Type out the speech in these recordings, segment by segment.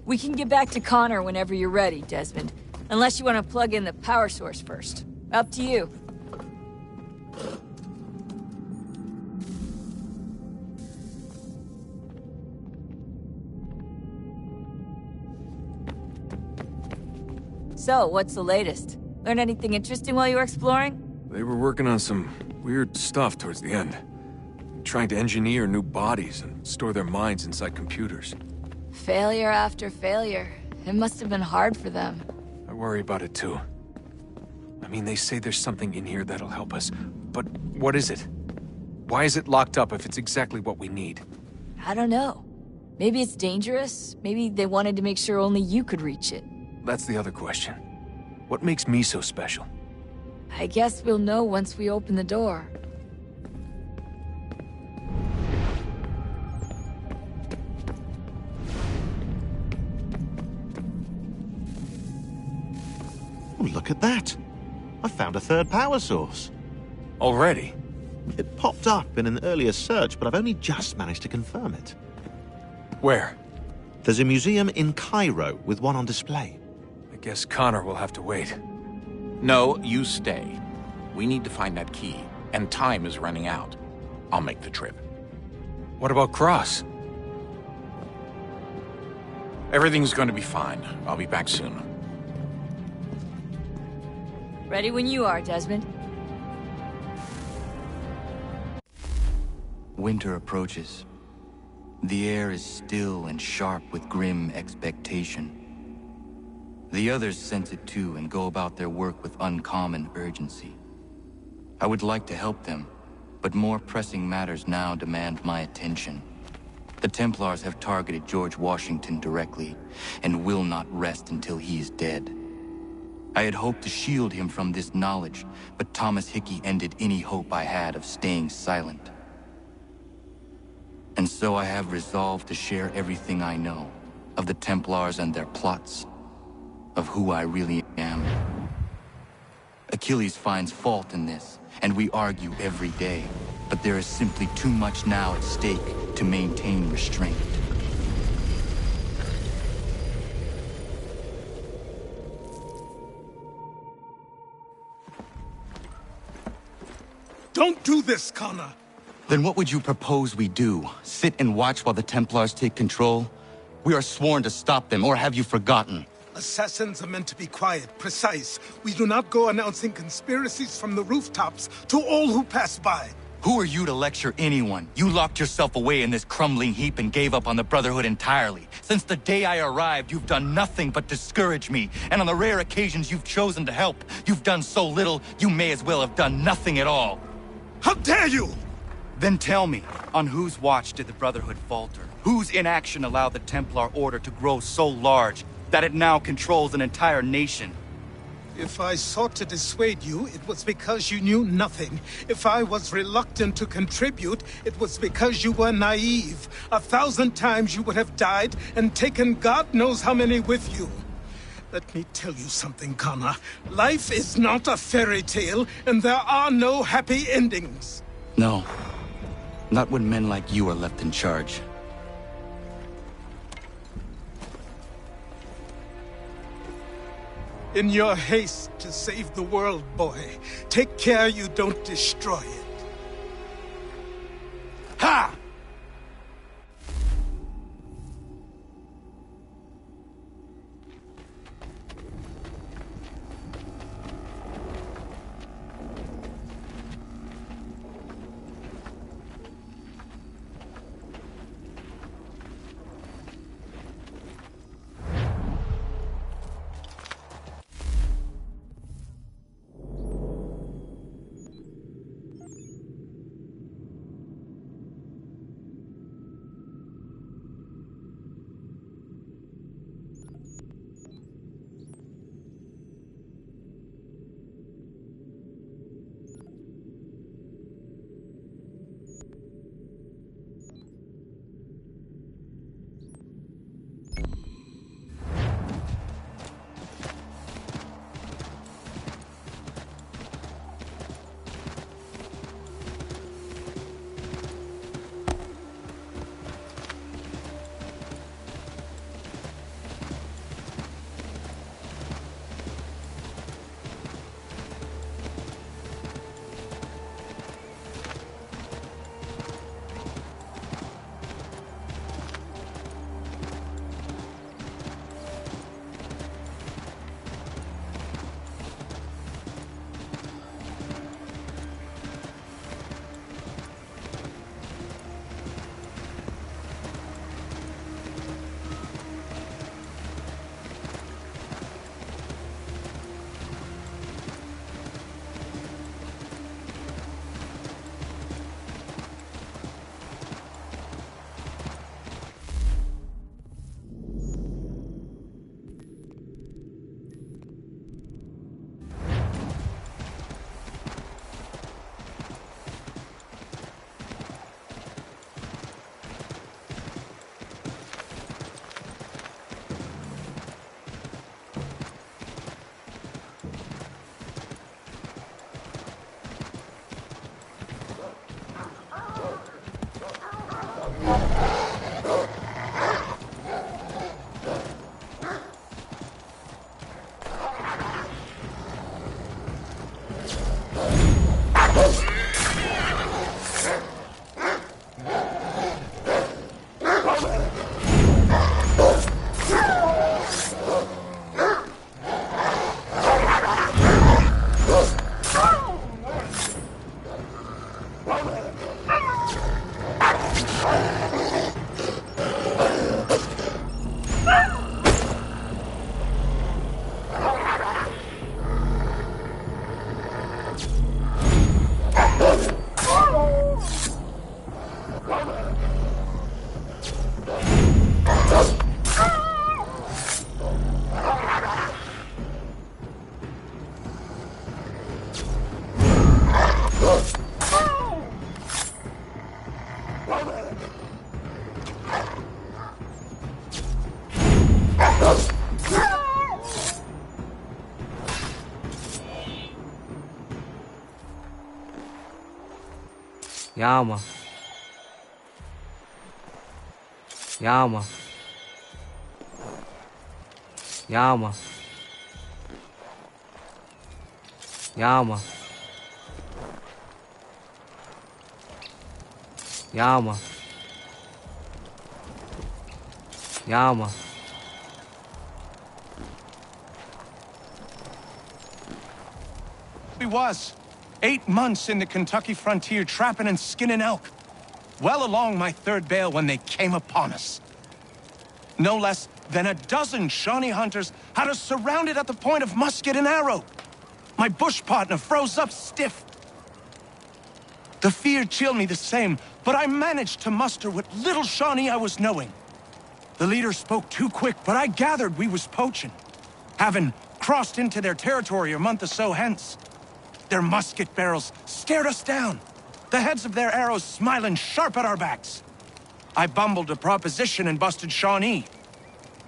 We can get back to Connor whenever you're ready, Desmond. Unless you want to plug in the power source first. Up to you. So, what's the latest? Learn anything interesting while you were exploring? They were working on some weird stuff towards the end. Trying to engineer new bodies and store their minds inside computers. Failure after failure. It must have been hard for them. I worry about it too. I mean, they say there's something in here that'll help us, but what is it? Why is it locked up if it's exactly what we need? I don't know. Maybe it's dangerous. Maybe they wanted to make sure only you could reach it. That's the other question. What makes me so special? I guess we'll know once we open the door. Oh, look at that! I found a third power source. Already? It popped up in an earlier search, but I've only just managed to confirm it. Where? There's a museum in Cairo with one on display. I guess Connor will have to wait. No, you stay. We need to find that key, and time is running out. I'll make the trip. What about Cross? Everything's going to be fine. I'll be back soon. Ready when you are, Desmond. Winter approaches. The air is still and sharp with grim expectation. The others sense it too and go about their work with uncommon urgency. I would like to help them, but more pressing matters now demand my attention. The Templars have targeted George Washington directly, and will not rest until he is dead. I had hoped to shield him from this knowledge, but Thomas Hickey ended any hope I had of staying silent. And so I have resolved to share everything I know, of the Templars and their plots, of who I really am. Achilles finds fault in this, and we argue every day, but there is simply too much now at stake to maintain restraint. Don't do this, Connor! Then what would you propose we do? Sit and watch while the Templars take control? We are sworn to stop them, or have you forgotten? Assassins are meant to be quiet, precise. We do not go announcing conspiracies from the rooftops to all who pass by. Who are you to lecture anyone? You locked yourself away in this crumbling heap and gave up on the Brotherhood entirely. Since the day I arrived, you've done nothing but discourage me. And on the rare occasions you've chosen to help, you've done so little, you may as well have done nothing at all. How dare you! Then tell me, on whose watch did the Brotherhood falter? Whose inaction allowed the Templar Order to grow so large that it now controls an entire nation? If I sought to dissuade you, it was because you knew nothing. If I was reluctant to contribute, it was because you were naive. 1,000 times you would have died and taken God knows how many with you. Let me tell you something, Connor. Life is not a fairy tale, and there are no happy endings. No. Not when men like you are left in charge. In your haste to save the world, boy, take care you don't destroy it. Ha! Yama. Yama. Yama. Yama. Yama. Yama. We was 8 months in the Kentucky frontier trapping and skinning elk. Well along my third bale when they came upon us. No less than a dozen Shawnee hunters had us surrounded at the point of musket and arrow. My bush partner froze up stiff. The fear chilled me the same, but I managed to muster what little Shawnee I was knowing. The leader spoke too quick, but I gathered we was poaching, having crossed into their territory a month or so hence. Their musket barrels stared us down, the heads of their arrows smiling sharp at our backs. I bumbled a proposition and busted Shawnee.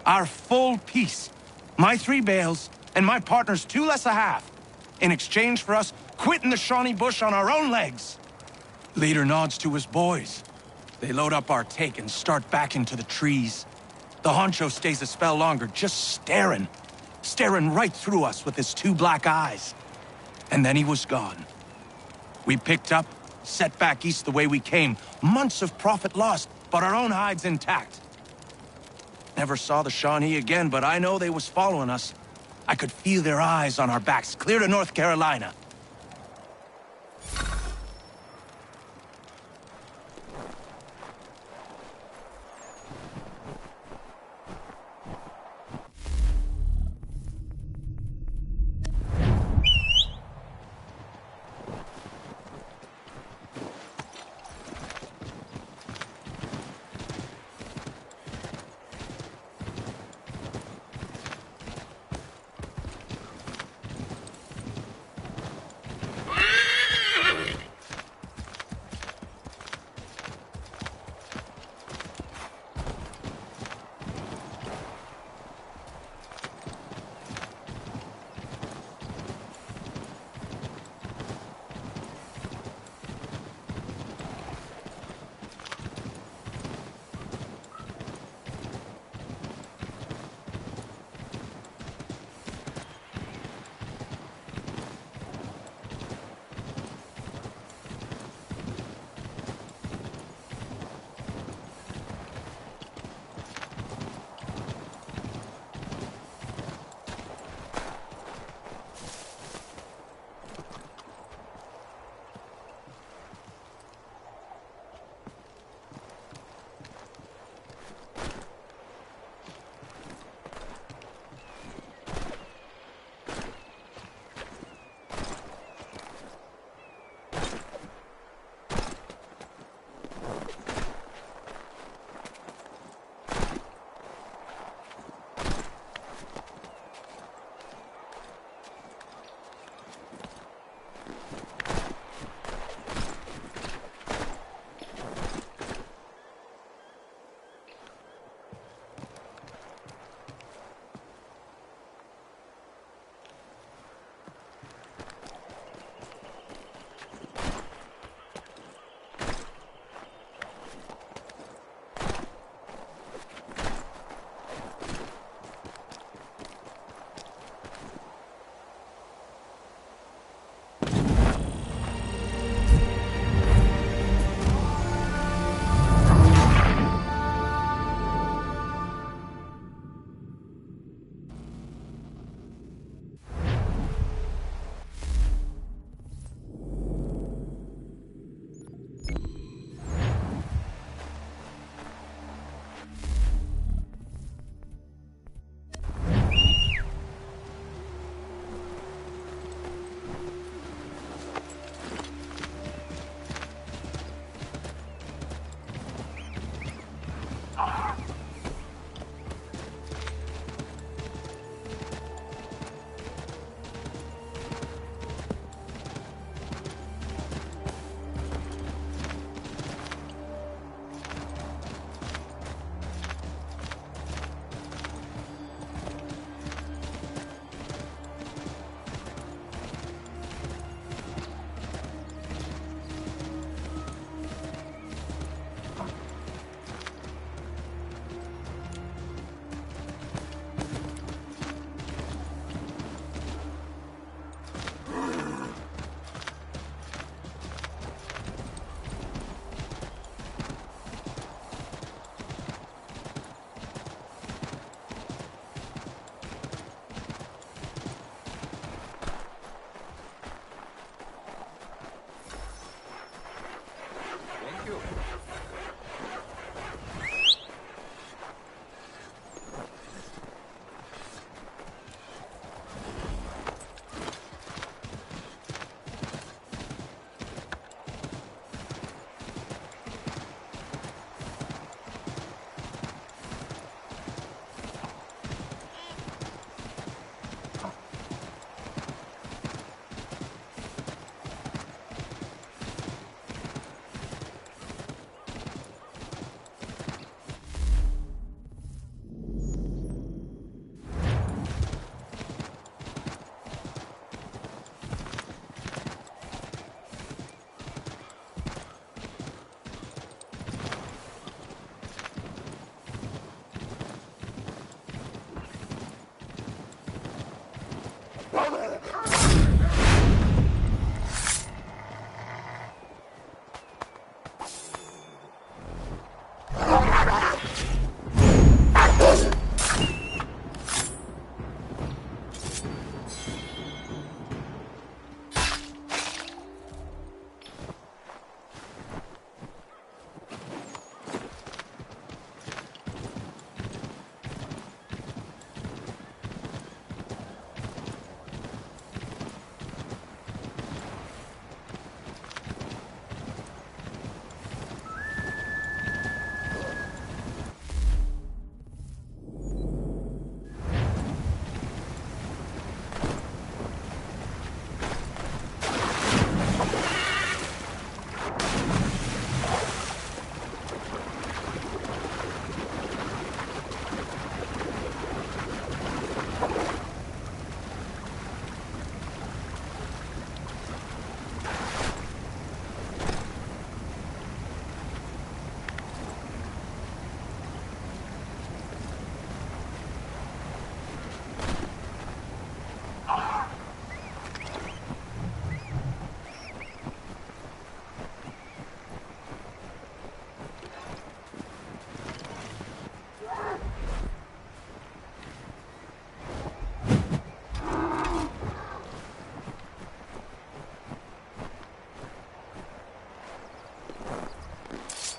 Our full piece, my 3 bales, and my partner's 2 less a half, in exchange for us quitting the Shawnee bush on our own legs. Leader nods to his boys. They load up our take and start back into the trees. The honcho stays a spell longer, just staring right through us with his 2 black eyes. And then he was gone. We picked up, set back east the way we came. Months of profit lost, but our own hides intact. Never saw the Shawnee again, but I know they was following us. I could feel their eyes on our backs, clear to North Carolina.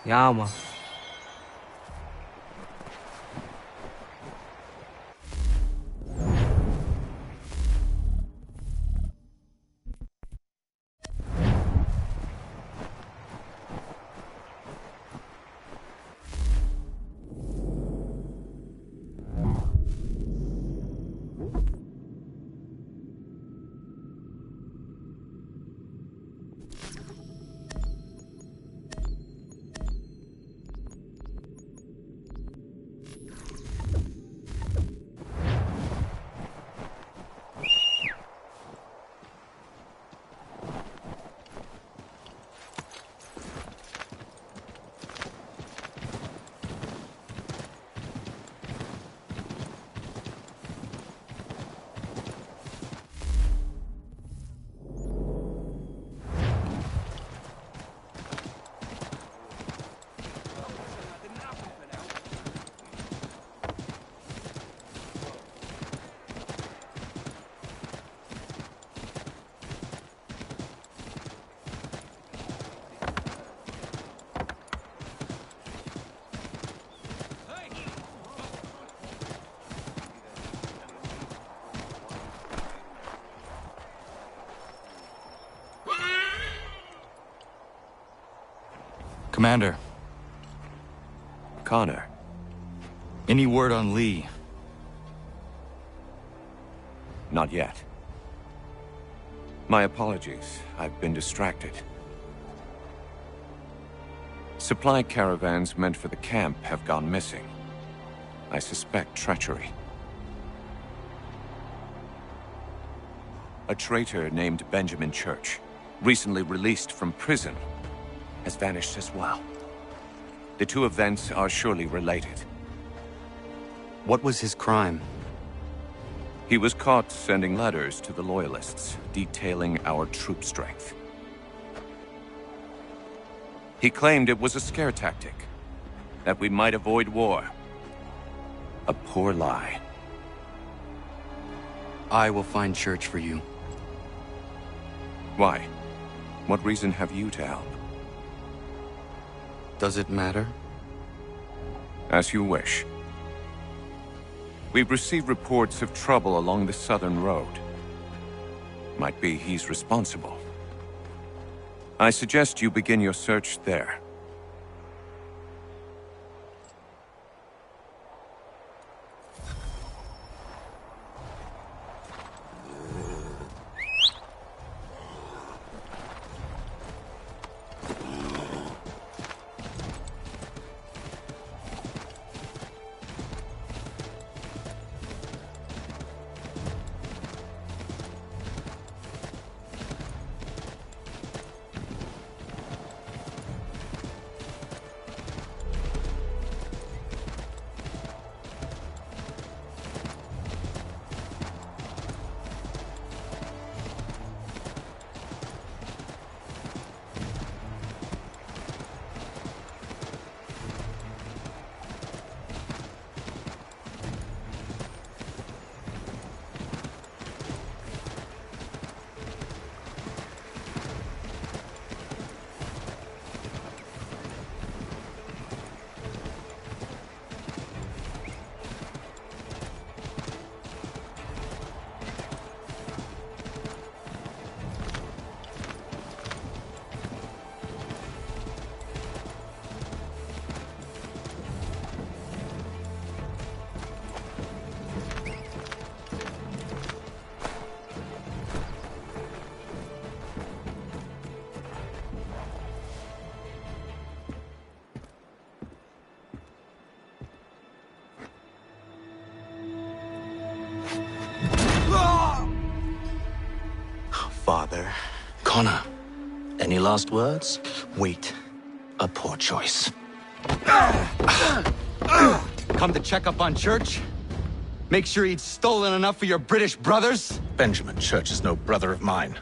Yeah, man. Commander, Connor. any word on Lee? Not yet. My apologies. I've been distracted. Supply caravans meant for the camp have gone missing. I suspect treachery. A traitor named Benjamin Church, recently released from prison, has vanished as well. The two events are surely related. What was his crime? He was caught sending letters to the Loyalists, detailing our troop strength. He claimed it was a scare tactic, that we might avoid war. A poor lie. I will find Church for you. Why? What reason have you to help? Does it matter? As you wish. We've received reports of trouble along the southern road. Might be he's responsible. I suggest you begin your search there. brother. Connor, any last words? Wait. A poor choice. Come to check up on Church? Make sure he'd stolen enough for your British brothers? Benjamin Church is no brother of mine.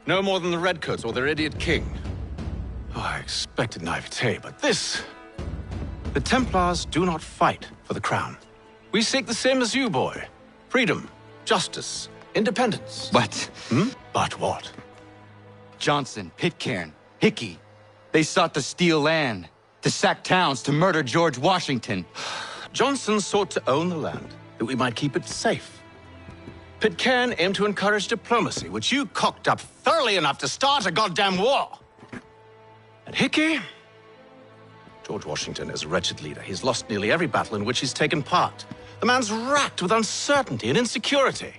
No more than the Redcoats or their idiot king. Oh, I expected naivete, but this... The Templars do not fight for the crown. We seek the same as you, boy. Freedom, justice, independence. But... But what? Johnson, Pitcairn, Hickey, they sought to steal land, to sack towns, to murder George Washington. Johnson sought to own the land, that we might keep it safe. Pitcairn aimed to encourage diplomacy, which you cocked up thoroughly enough to start a goddamn war. And Hickey? George Washington is a wretched leader. He's lost nearly every battle in which he's taken part. The man's racked with uncertainty and insecurity.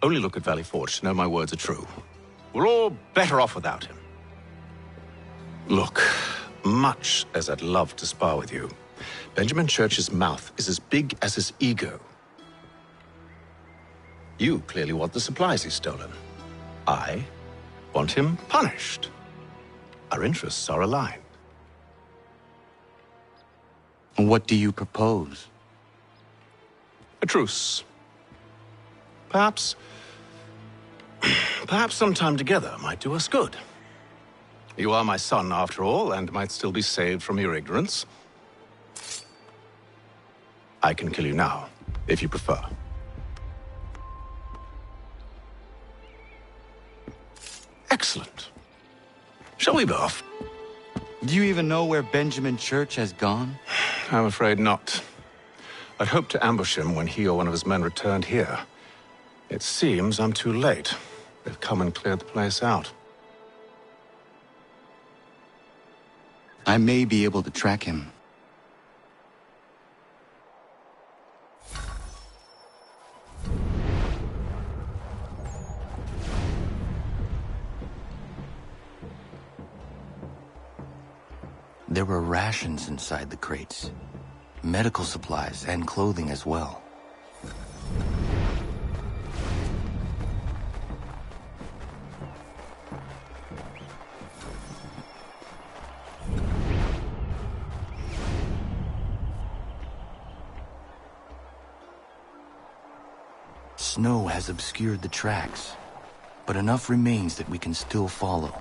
Only look at Valley Forge to know my words are true. We're all better off without him. Look, much as I'd love to spar with you, Benjamin Church's mouth is as big as his ego. You clearly want the supplies he's stolen. I want him punished. Our interests are aligned. What do you propose? A truce. Perhaps some time together might do us good. You are my son, after all, and might still be saved from your ignorance. I can kill you now, if you prefer. Excellent. Shall we be off? Do you even know where Benjamin Church has gone? I'm afraid not. I'd hoped to ambush him when he or one of his men returned here. It seems I'm too late. They've come and cleared the place out. I may be able to track him. There were rations inside the crates. Medical supplies and clothing as well. Snow has obscured the tracks, but enough remains that we can still follow.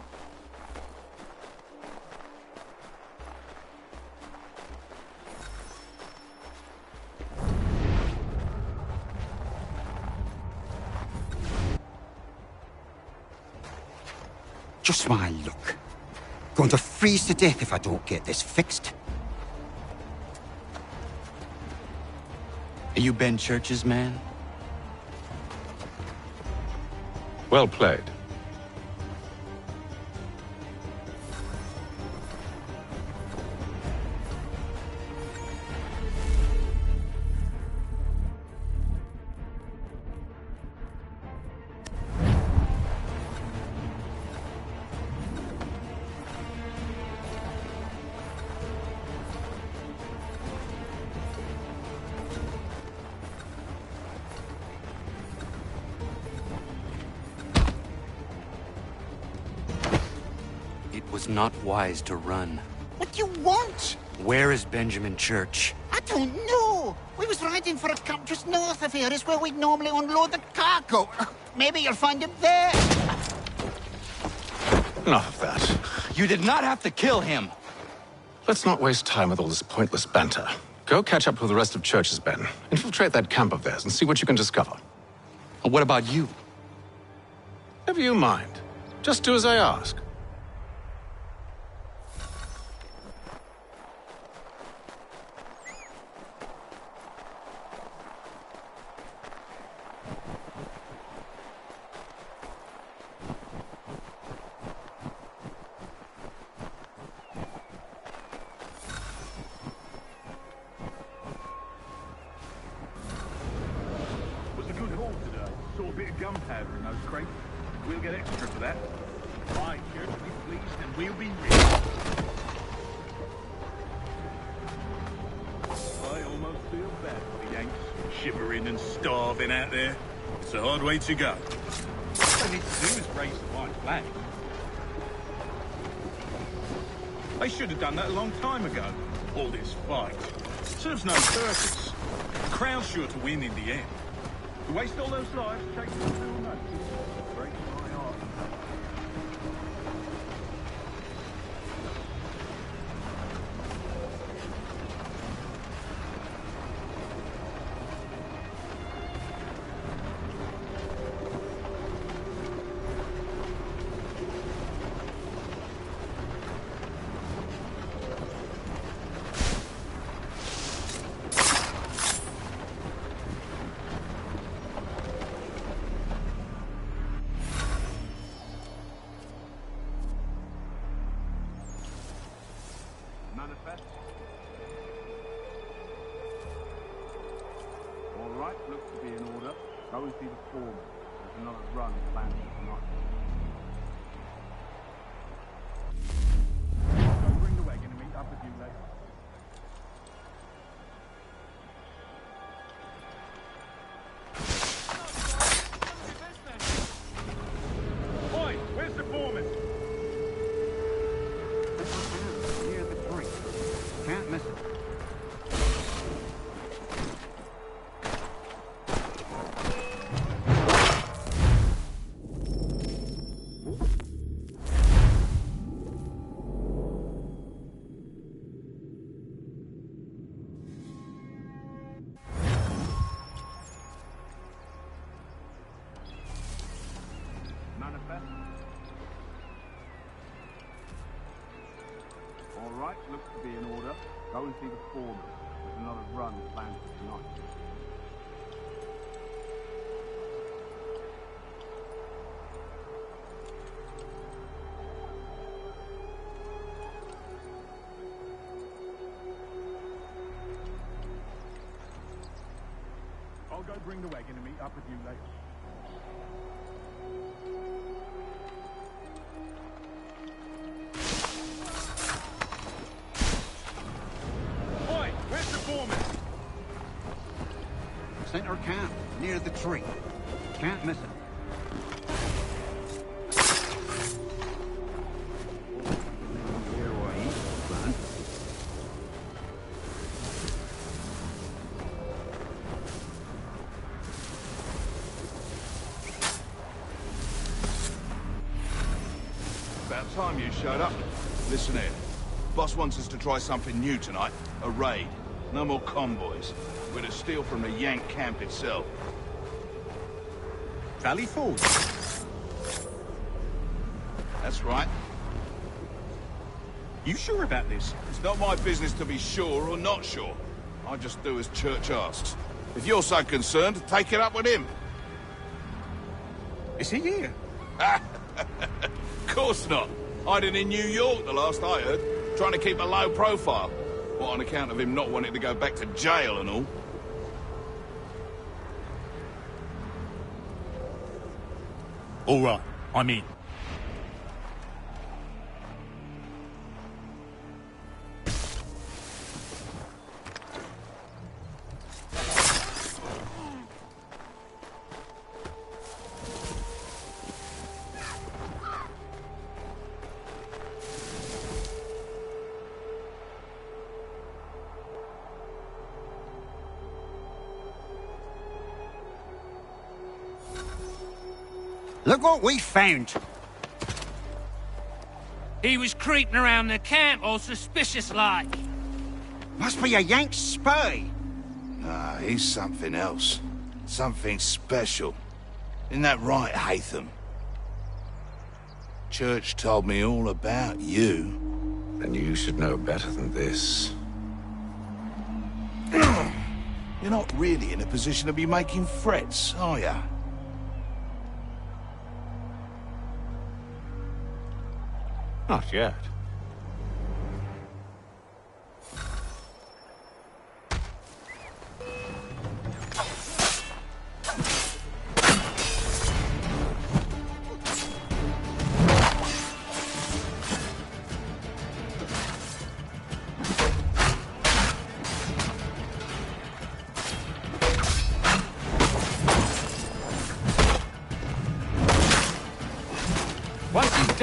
Just my luck. Going to freeze to death if I don't get this fixed. Are you Ben Church's man? Well played. It was not wise to run. What do you want? Where is Benjamin Church? I don't know. We was riding for a camp just north of here. It's where we'd normally unload the cargo. Maybe you'll find him there. Enough of that. You did not have to kill him. Let's not waste time with all this pointless banter. Go catch up with the rest of Church's men. Infiltrate that camp of theirs and see what you can discover. And what about you? Never you mind. Just do as I ask. Saw a bit of gunpowder in those crates. We'll get extra for that. Aye, Church will be pleased and we'll be rich. I almost feel bad for the Yanks, shivering and starving out there. It's a hard way to go. they need to do is raise the white flag. They should have done that a long time ago. All this fight serves no purpose. The crown's sure to win in the end. To waste all those lives takes no real notice. Breaks my heart. Manifest. All right, looks to be in order. Go and see the foreman. There's another run planned for tonight. Go bring the wagon and meet up with you later. Oi, where's the foreman? Near the tree. Can't miss it. Manifest. All right, looks to be in order. Go and see the foreman. There's another run planned for tonight. I'll go bring the wagon and meet up with you later. Oi, where's the foreman? Center camp, near the tree. Can't miss it. About time you showed up. Listen here. Boss wants us to try something new tonight. A raid. No more convoys. We're to steal from the Yank camp itself. Valley Forge? That's right. You sure about this? It's not my business to be sure or not sure. I just do as Church asks. If you're so concerned, take it up with him. Is he here? Of course not. Hiding in New York, the last I heard. Trying to keep a low profile. What, on account of him not wanting to go back to jail and all? All right, I'm in. Look what we found. He was creeping around the camp all suspicious-like. Must be a Yank spy. Nah, he's something else. Something special. Isn't that right, Hatham? Church told me all about you. Then you should know better than this. You're not really in a position to be making threats, are ya? Not yet.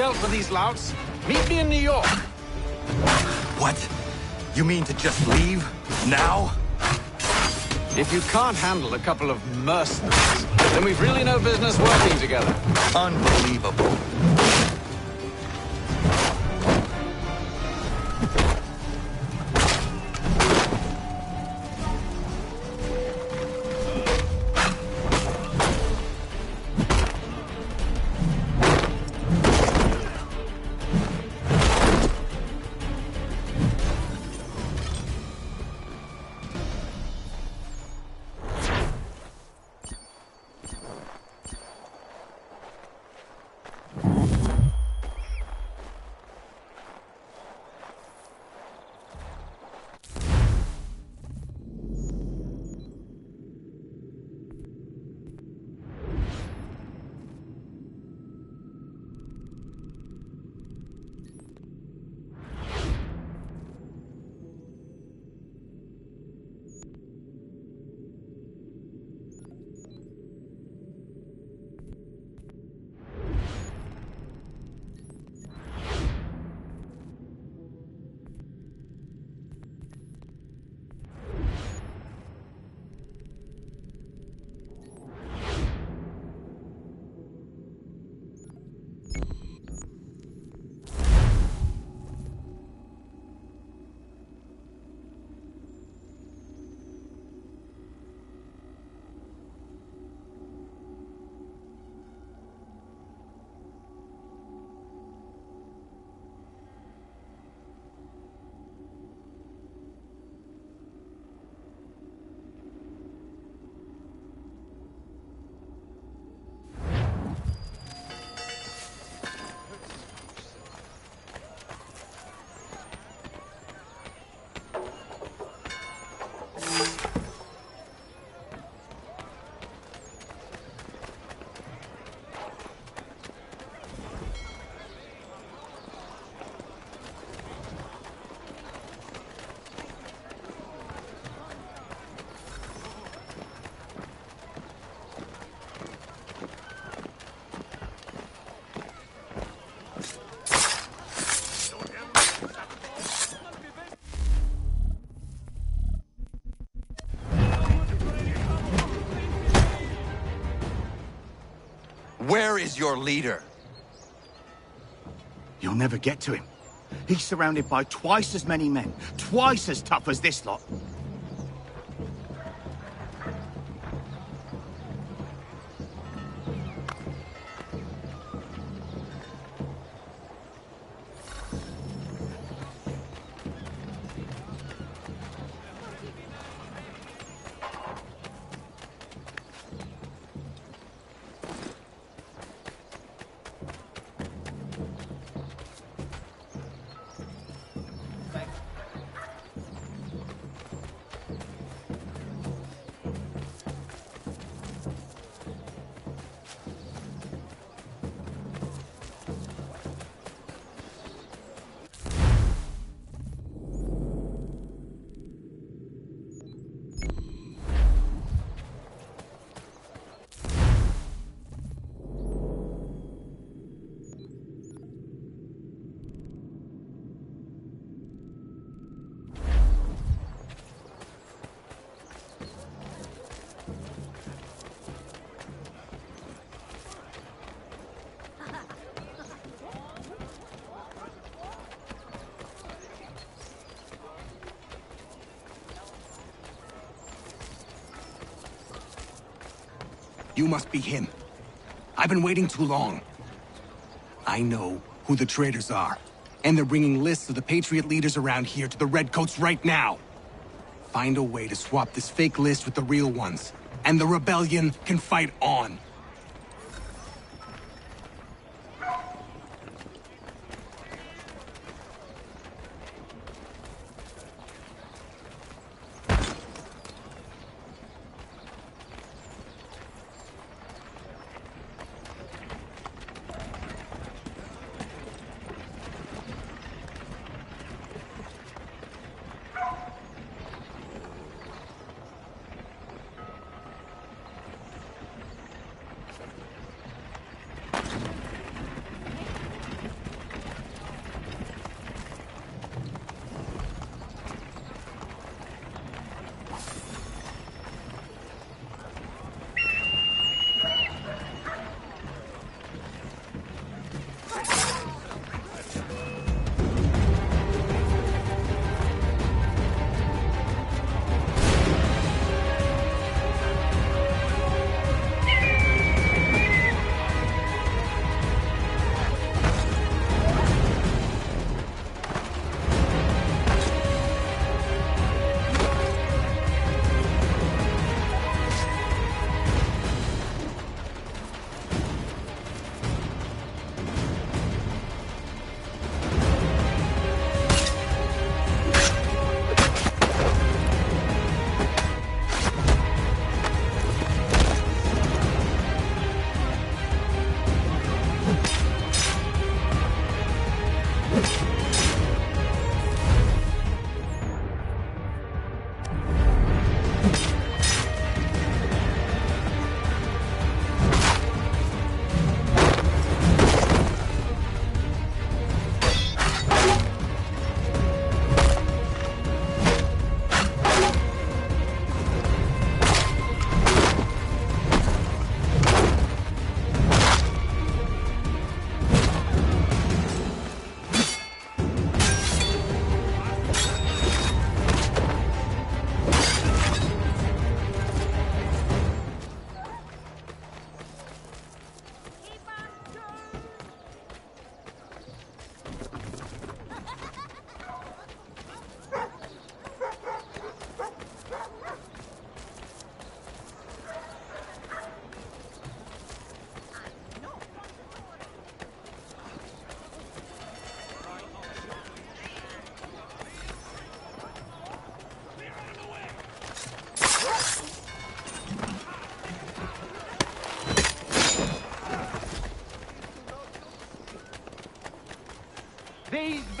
shell for these louts. Meet me in New York. What? You mean to just leave? Now? If you can't handle a couple of mercenaries, then we've really no business working together. Unbelievable. Where is your leader? You'll never get to him. He's surrounded by twice as many men, twice as tough as this lot. You must be him. I've been waiting too long. I know who the traitors are, and they're bringing lists of the Patriot leaders around here to the Redcoats right now. Find a way to swap this fake list with the real ones, and the rebellion can fight on.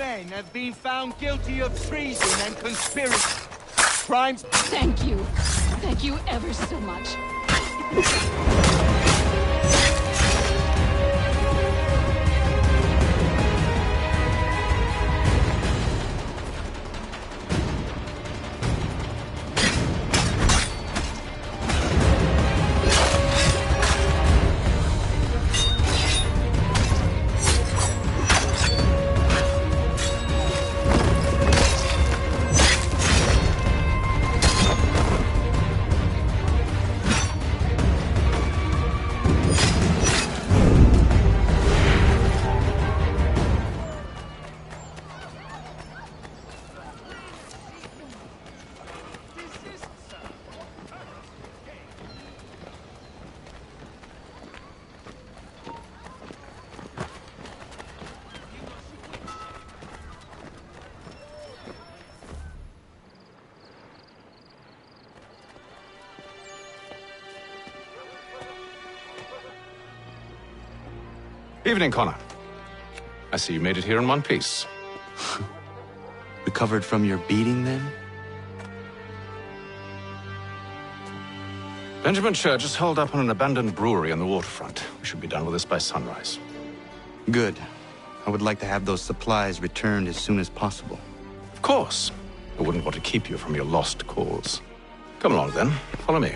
men have been found guilty of treason and conspiracy. Crimes... Thank you. Thank you ever so much. Evening, Connor. I see you made it here in one piece. Recovered from your beating, then? Benjamin Church is holed up on an abandoned brewery on the waterfront. We should be done with this by sunrise. Good. I would like to have those supplies returned as soon as possible. Of course. I wouldn't want to keep you from your lost cause. Come along, then. Follow me.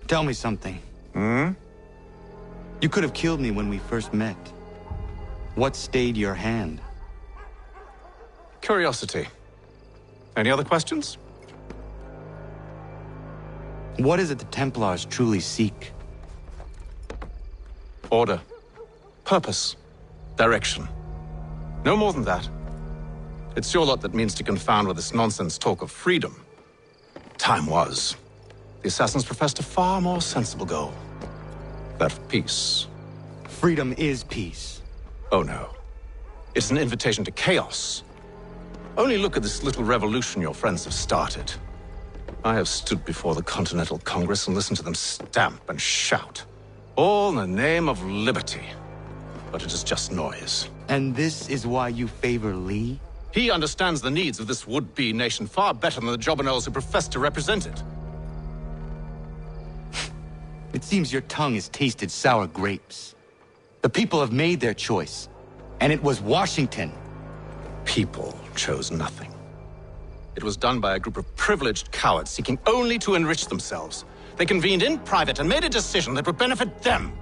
Tell me something. Hmm? You could have killed me when we first met. What stayed your hand? Curiosity. Any other questions? What is it the Templars truly seek? Order. Purpose. Direction. No more than that. It's your lot that means to confound with this nonsense talk of freedom. Time was. The assassins professed a far more sensible goal. That of peace. Freedom is peace. Oh no. It's an invitation to chaos. Only look at this little revolution your friends have started. I have stood before the Continental Congress and listened to them stamp and shout. All in the name of liberty. But it is just noise. And this is why you favor Lee? He understands the needs of this would-be nation far better than the jobberknolls who profess to represent it. It seems your tongue has tasted sour grapes. The people have made their choice, and it was Washington. People chose nothing. It was done by a group of privileged cowards seeking only to enrich themselves. They convened in private and made a decision that would benefit them.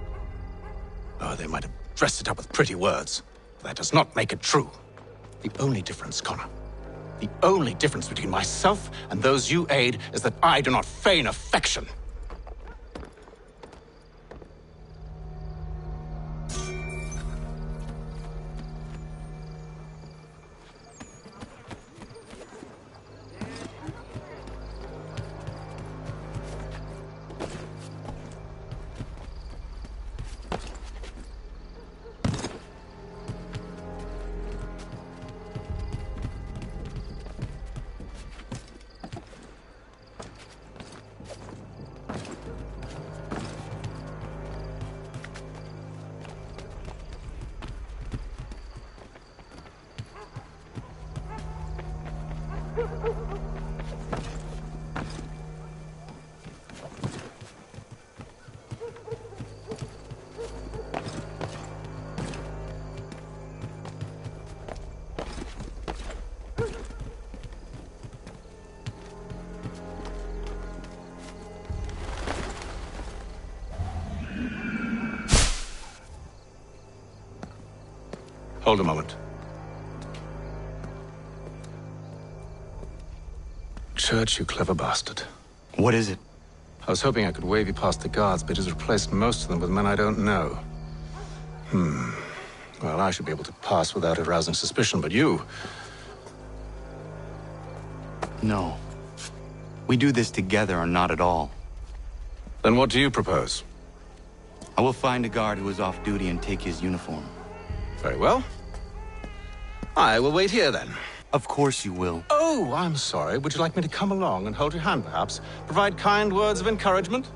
Oh, they might have dressed it up with pretty words, but that does not make it true. The only difference, Connor, the only difference between myself and those you aid is that I do not feign affection. Hold a moment. Church, you clever bastard. What is it? I was hoping I could wave you past the guards, but he's replaced most of them with men I don't know. Well, I should be able to pass without arousing suspicion, but you... No. We do this together or not at all. Then what do you propose? I will find a guard who is off duty and take his uniform. Very well. I will wait here, then. Of course you will. Oh, I'm sorry. Would you like me to come along and hold your hand, perhaps? Provide kind words of encouragement?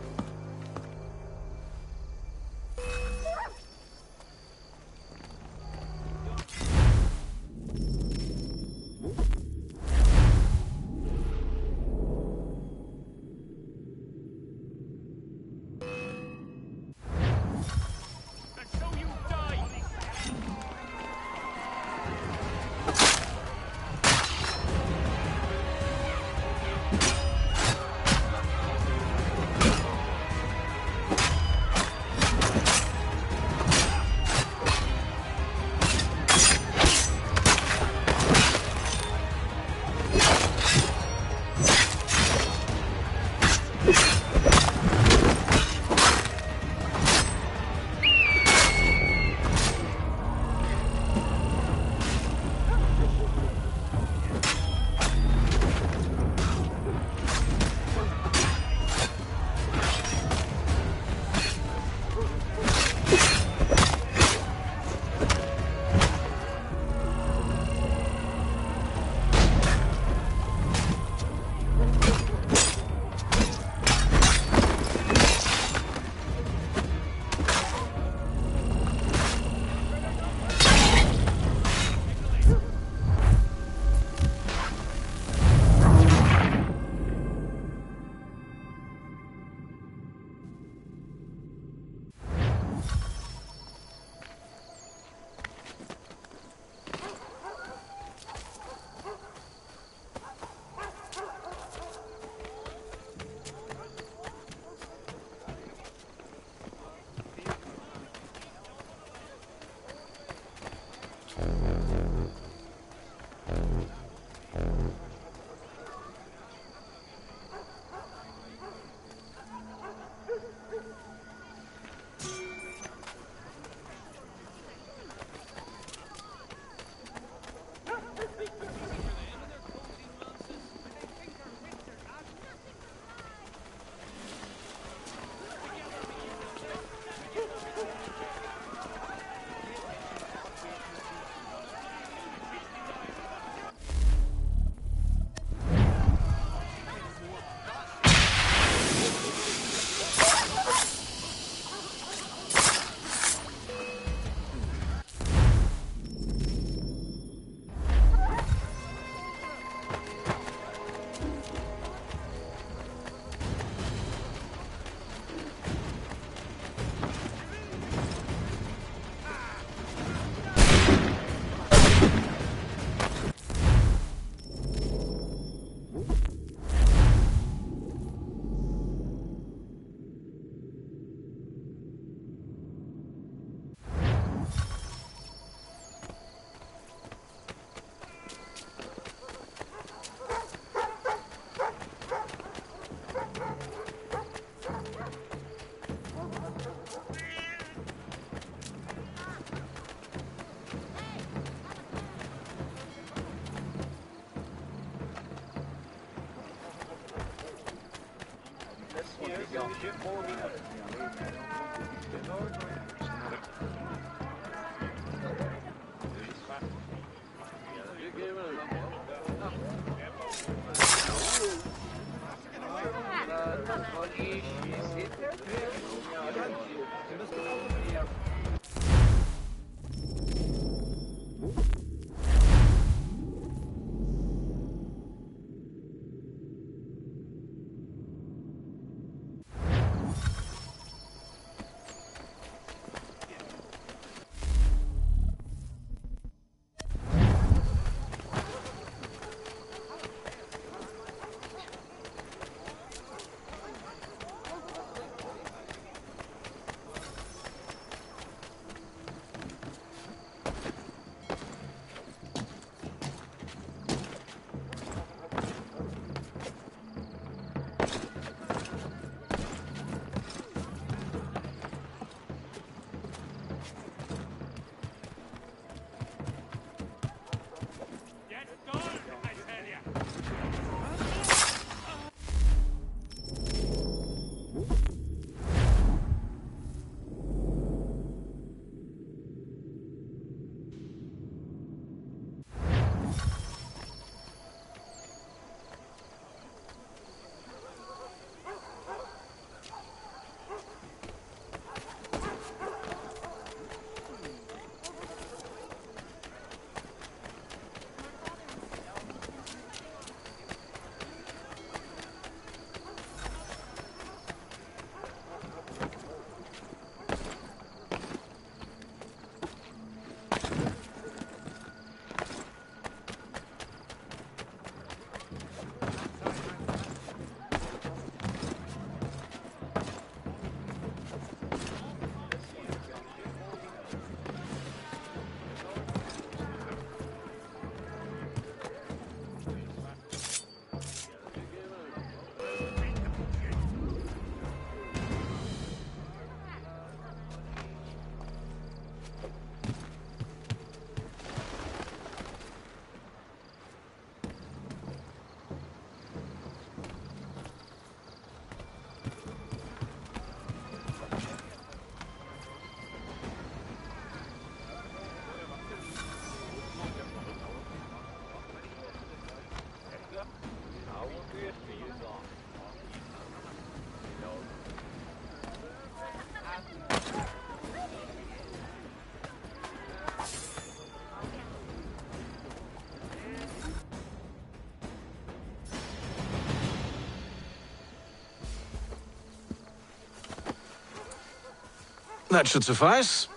That should suffice.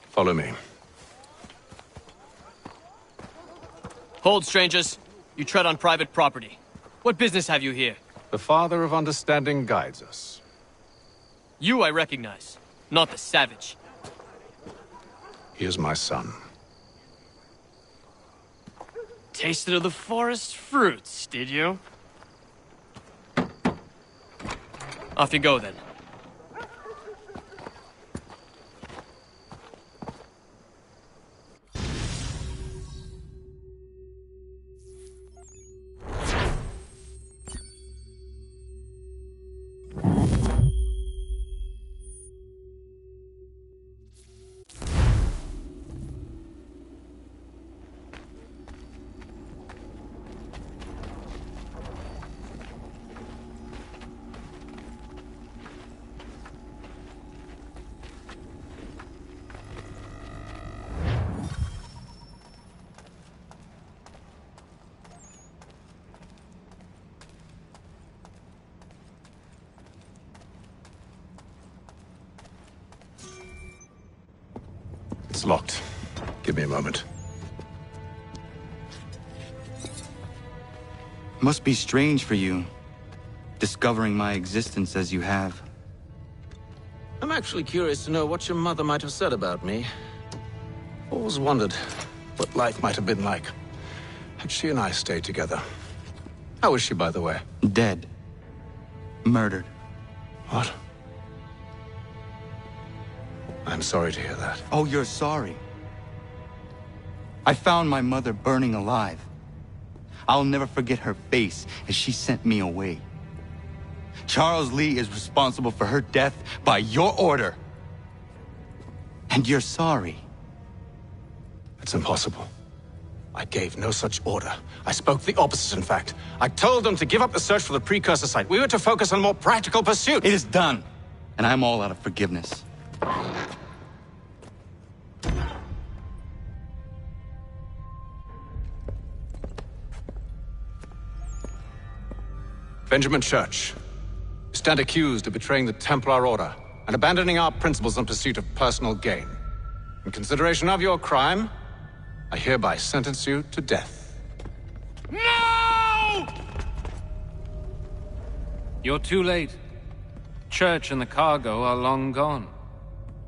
Follow me. Hold, strangers. You tread on private property. What business have you here? The Father of Understanding guides us. You I recognize, not the savage. He is my son. Tasted of the forest fruits, did you? Off you go, then. It's locked. Give me a moment. Must be strange for you, discovering my existence as you have. I'm actually curious to know what your mother might have said about me. Always wondered what life might have been like had she and I stayed together. How is she, by the way? Dead. Murdered. What? I'm sorry to hear that. Oh, you're sorry. I found my mother burning alive. I'll never forget her face as she sent me away. Charles Lee is responsible for her death by your order. And you're sorry. It's impossible. I gave no such order. I spoke the opposite, in fact. I told them to give up the search for the precursor site. We were to focus on more practical pursuits. It is done, and I'm all out of forgiveness. Benjamin Church, you stand accused of betraying the Templar Order and abandoning our principles in pursuit of personal gain. In consideration of your crime, I hereby sentence you to death. No! You're too late. Church and the cargo are long gone.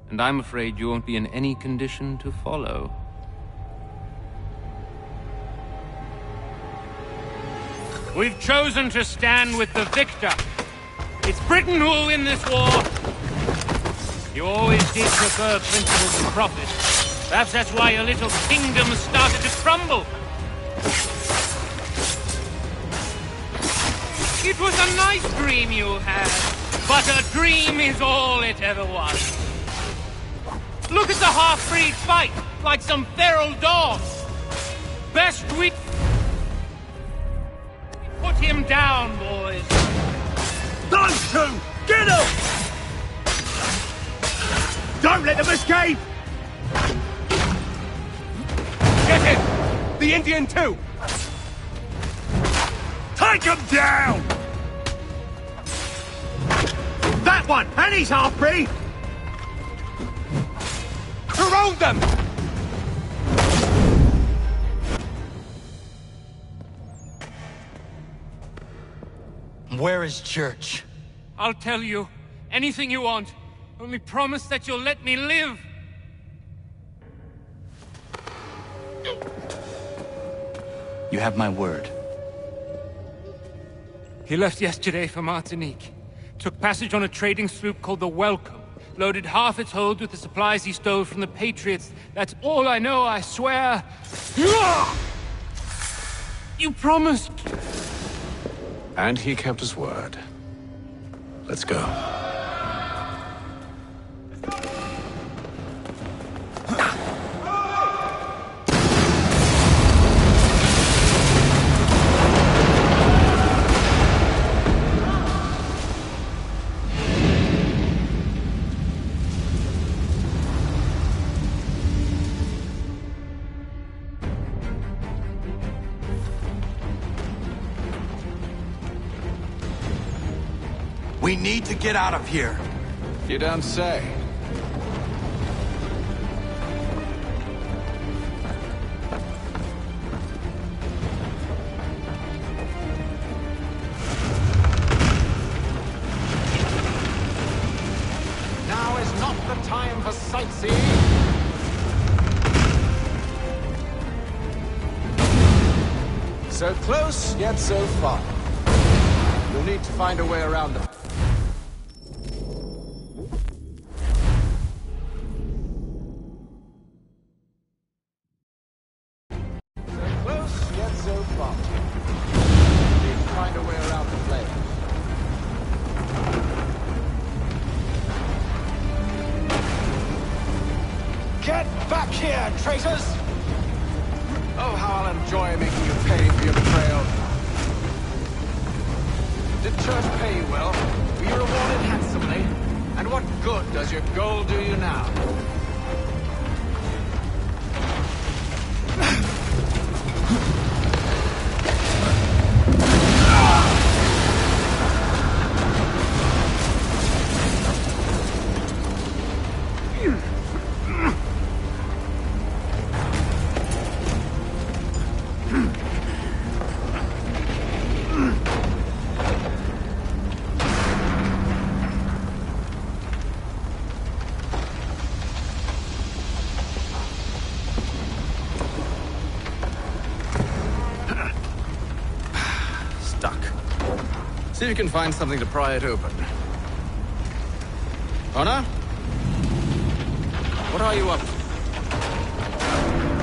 And I'm afraid you won't be in any condition to follow. We've chosen to stand with the victor. It's Britain who will win this war. You always did prefer principles and profit. Perhaps that's why your little kingdom started to crumble. It was a nice dream you had, but a dream is all it ever was. Look at the half-breed fight, like some feral dogs. Best we... Put him down, boys. Those two! Get them! Don't let them escape! Get him! The Indian too! Take him down! That one! And he's half-breed! Surround them! Where is Church? I'll tell you. Anything you want. Only promise that you'll let me live. You have my word. He left yesterday for Martinique. Took passage on a trading sloop called the Welcome. Loaded half its hold with the supplies he stole from the Patriots. That's all I know, I swear. You promised. And he kept his word. Let's go. We need to get out of here. You don't say. Now is not the time for sightseeing. So close, yet so far. You'll need to find a way around them. So close, yet so far. You'll need to find a way around the flame. Get back here, traitors! Oh, how I'll enjoy making you pay for your betrayal. Did church pay you well? Were you rewarded handsomely? And what good does your gold do you now? See if you can find something to pry it open. Honor? What are you up to?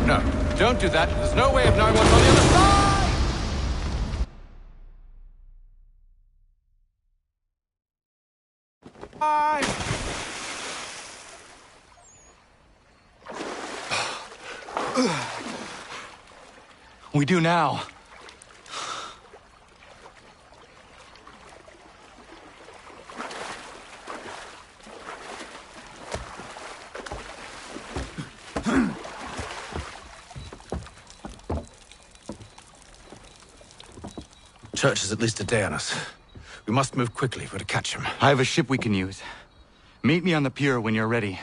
No, don't do that. There's no way of knowing what's on the other side! Bye! We do now. Church is at least a day on us. We must move quickly if we're to catch him. I have a ship we can use. Meet me on the pier when you're ready.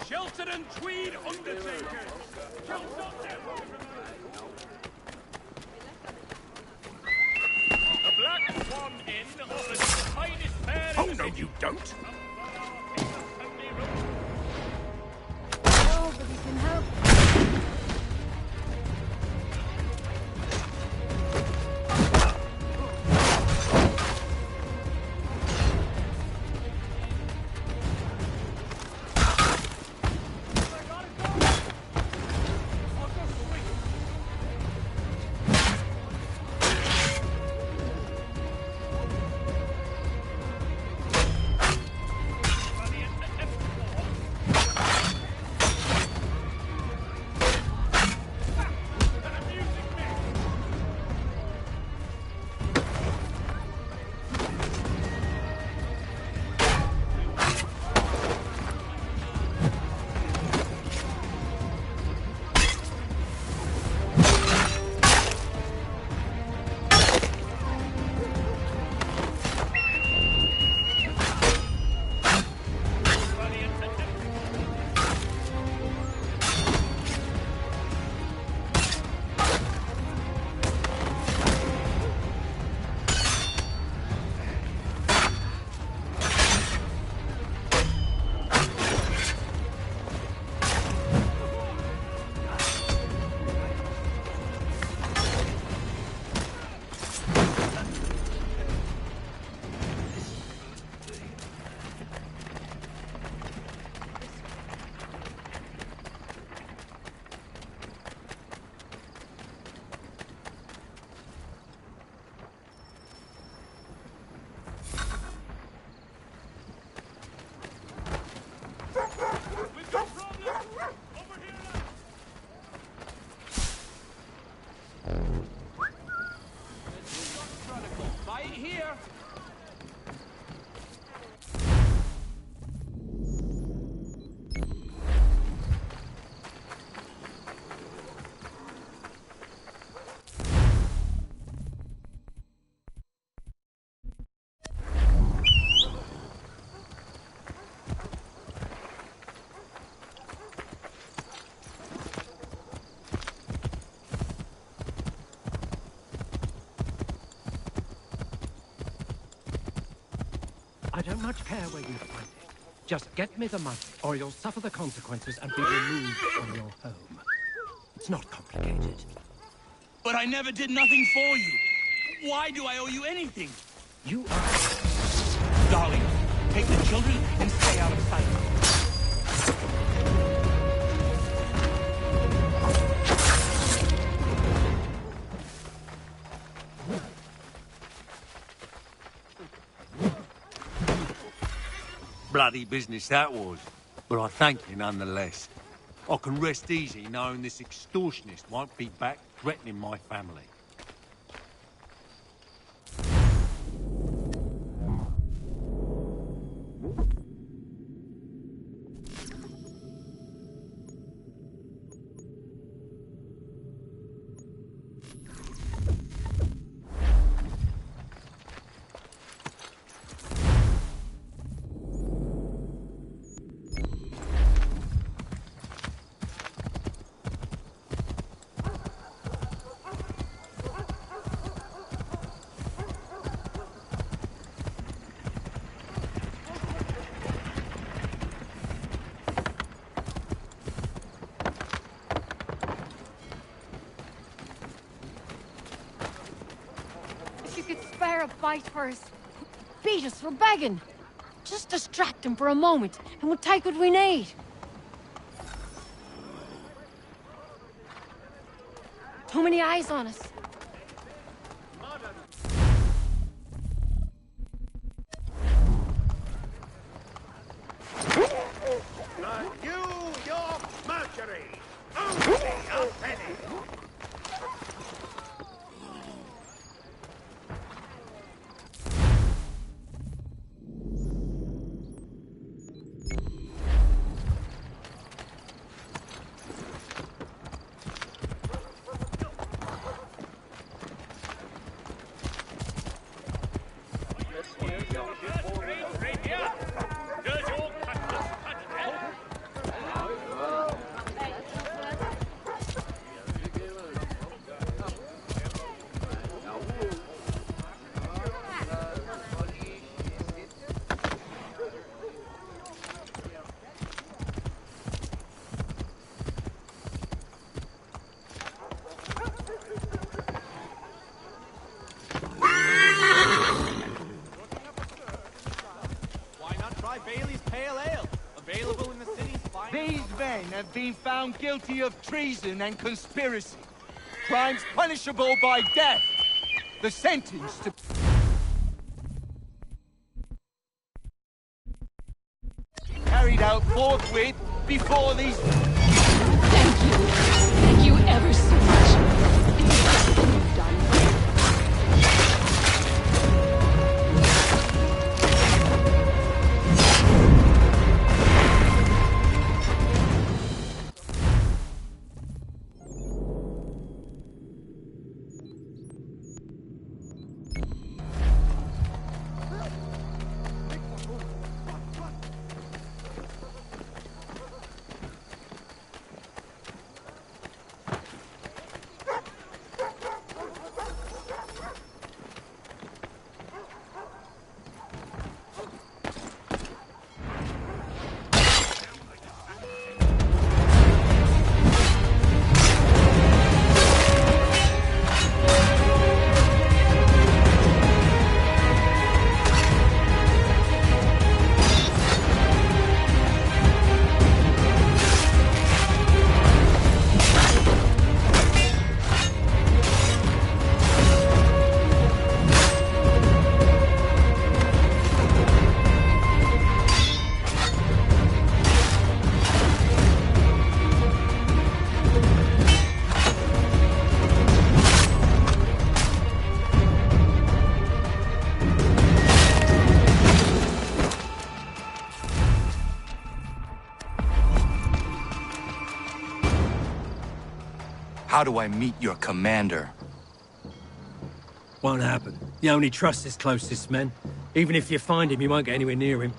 Shelton and Tweed Undertakers! Shall not them! The Black Swan Inn offers the finest fare. Oh, no, you don't! Nobody can help. I don't much care where you find it. Just get me the money, or you'll suffer the consequences and be removed from your home. It's not complicated. But I never did nothing for you. Why do I owe you anything? You are... Darling, take the children and stay out of sight. Bloody business that was, but I thank you nonetheless. I can rest easy knowing this extortionist won't be back threatening my family. Spare a bite for us. Beat us for begging. Just distract him for a moment, and we'll take what we need. Too many eyes on us. New York Mercury! Only a penny! Have been found guilty of treason and conspiracy. Crimes punishable by death. The sentence to... carried out forthwith before these... Thank you. Thank you ever so much. It's the best thing you've done. How do I meet your commander? Won't happen. You only trust his closest men. Even if you find him, you won't get anywhere near him.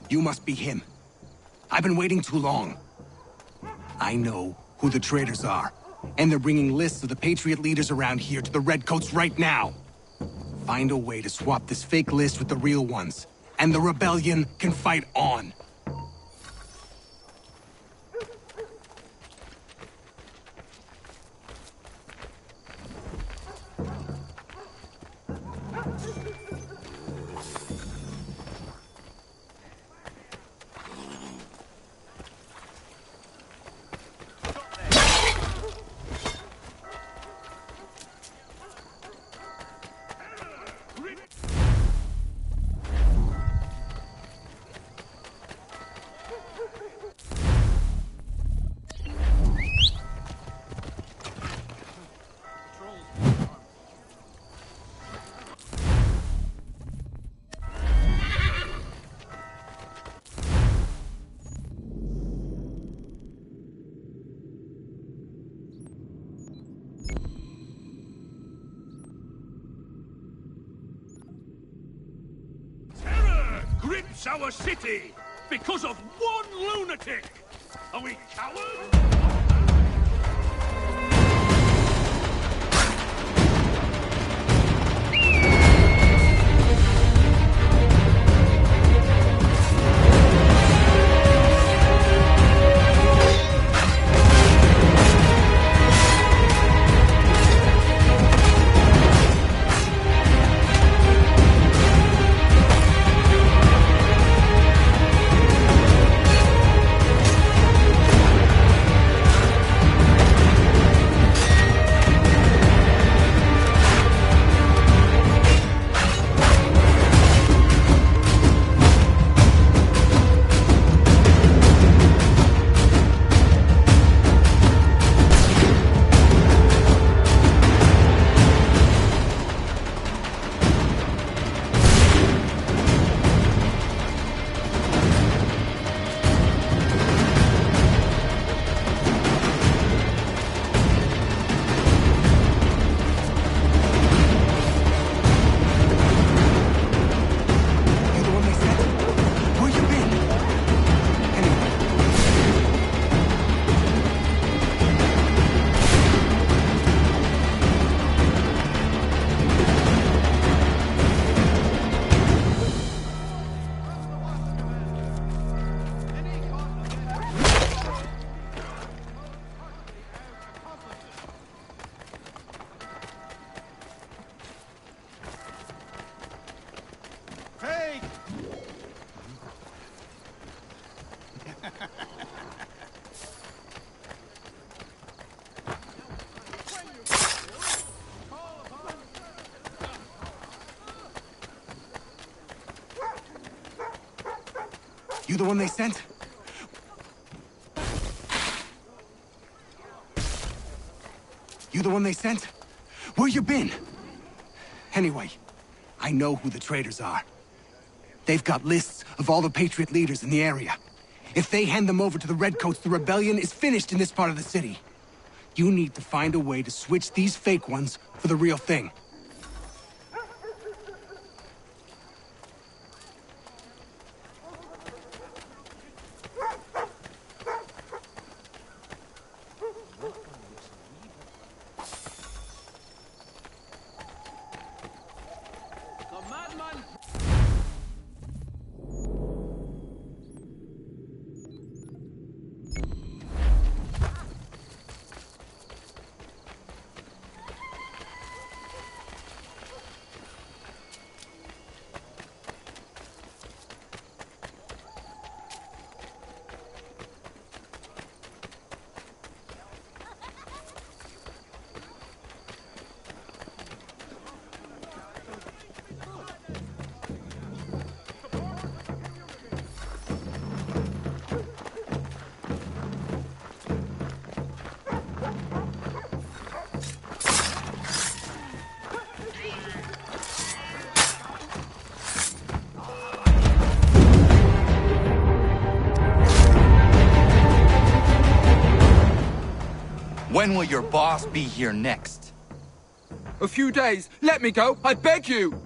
You must be him. I've been waiting too long. I know who the traitors are, and they're bringing lists of the Patriot leaders around here to the Redcoats right now. Find a way to swap this fake list with the real ones, and the rebellion can fight on. Grips our city because of one lunatic. Are we cowards? You the one they sent? You the one they sent? Where you been? Anyway, I know who the traitors are. They've got lists of all the Patriot leaders in the area. If they hand them over to the Redcoats, the rebellion is finished in this part of the city. You need to find a way to switch these fake ones for the real thing. When will your boss be here next? A few days. Let me go, I beg you!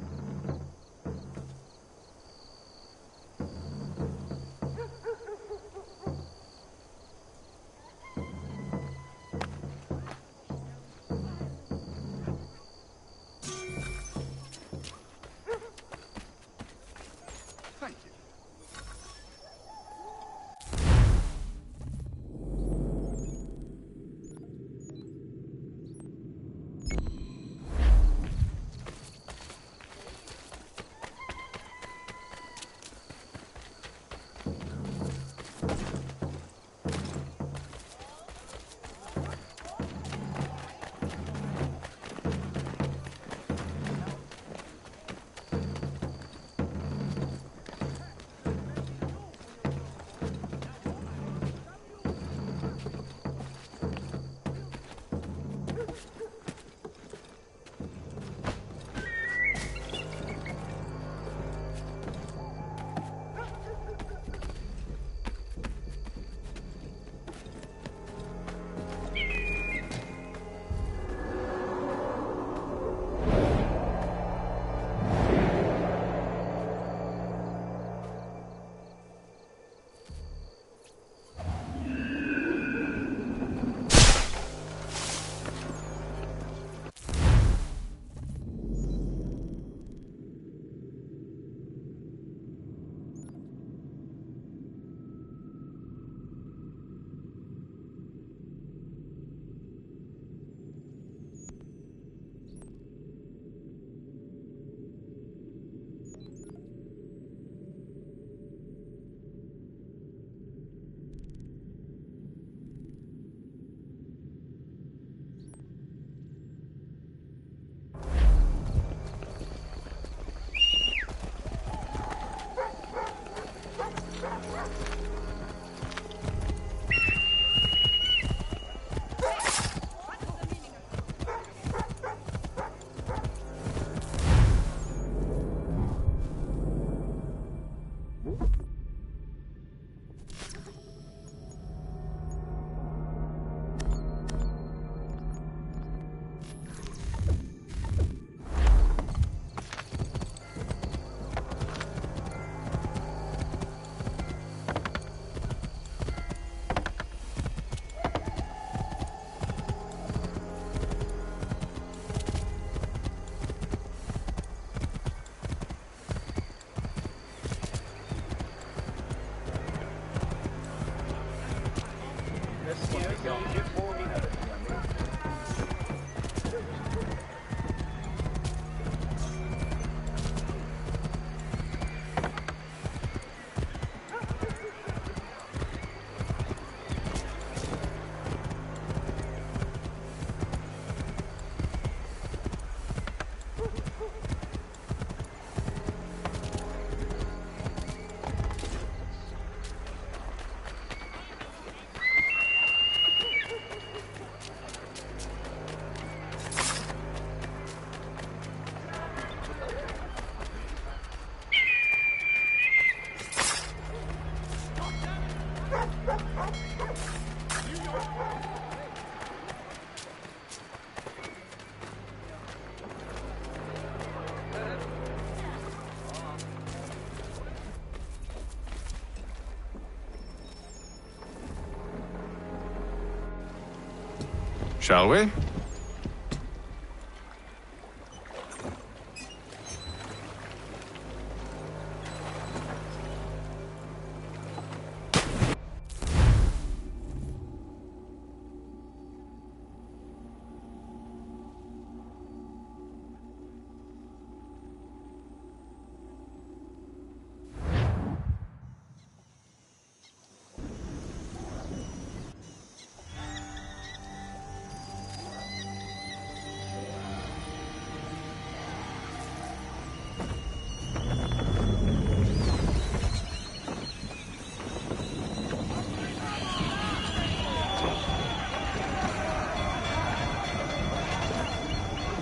Shall we?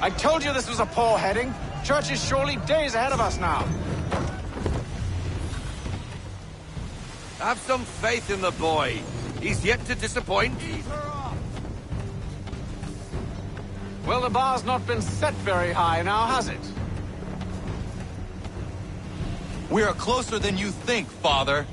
I told you this was a poor heading. Church is surely days ahead of us now. Have some faith in the boy. He's yet to disappoint. Well, the bar's not been set very high now, has it? We are closer than you think, Father.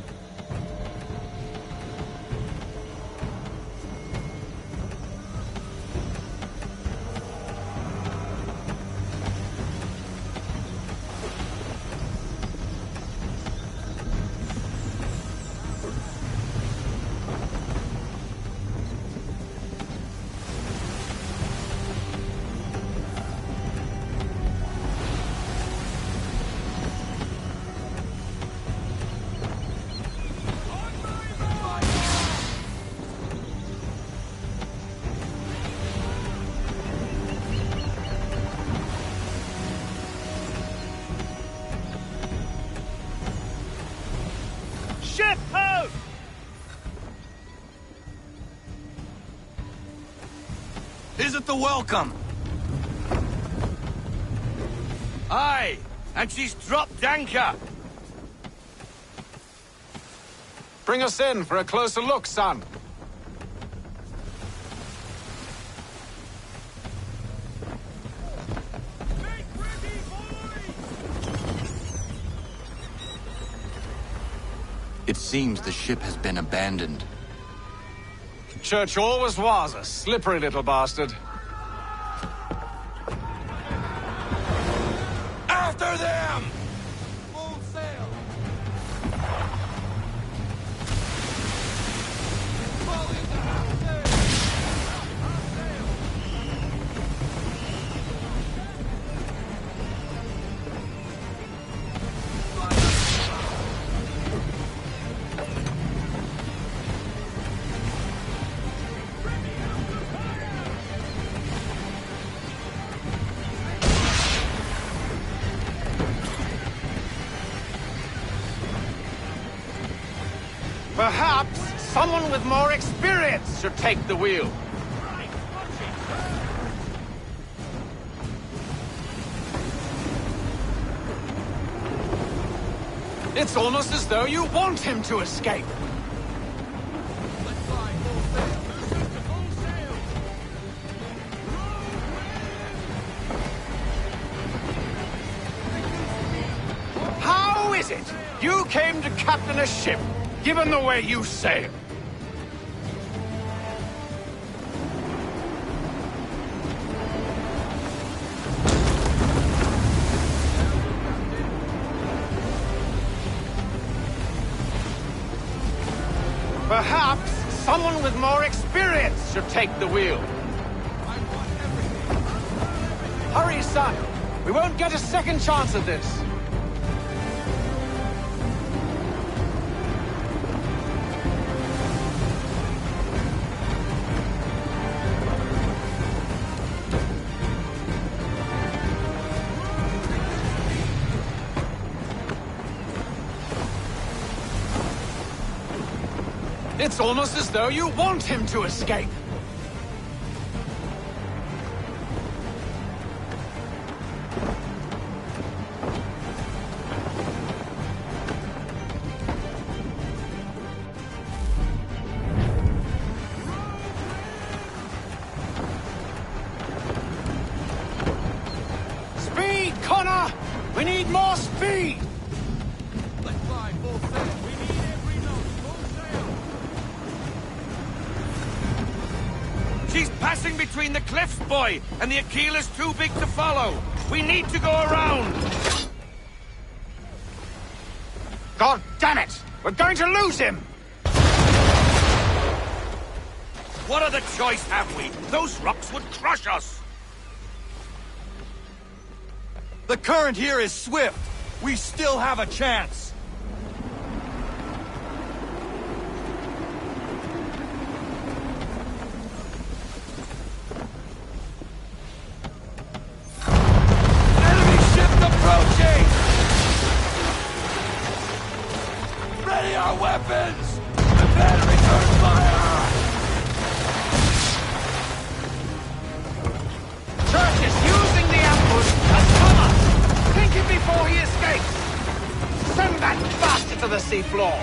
Ship ho! Is it the welcome? Aye, and she's dropped anchor. Bring us in for a closer look, son. It seems the ship has been abandoned. Church always was a slippery little bastard. After them! Full sail! Fall into half sail! Half sail! Perhaps someone with more experience should take the wheel. It's almost as though you want him to escape. How is it you came to captain a ship, given the way you sail? Perhaps someone with more experience should take the wheel. Hurry, son. We won't get a second chance at this. It's almost as though you want him to escape. Speed, Connor! We need more speed! Let's fly full sail. We need every knot. Full sail. She's passing between the cliffs, boy, and the Aquila's too big to follow. We need to go around. God damn it! We're going to lose him! What other choice have we? Those rocks would crush us. The current here is swift. We still have a chance. Enemy ship approaching! Ready our weapons! Prepare to return fire! Church is using the ambush as cover! Think before he escapes! Send that bastard to the seafloor!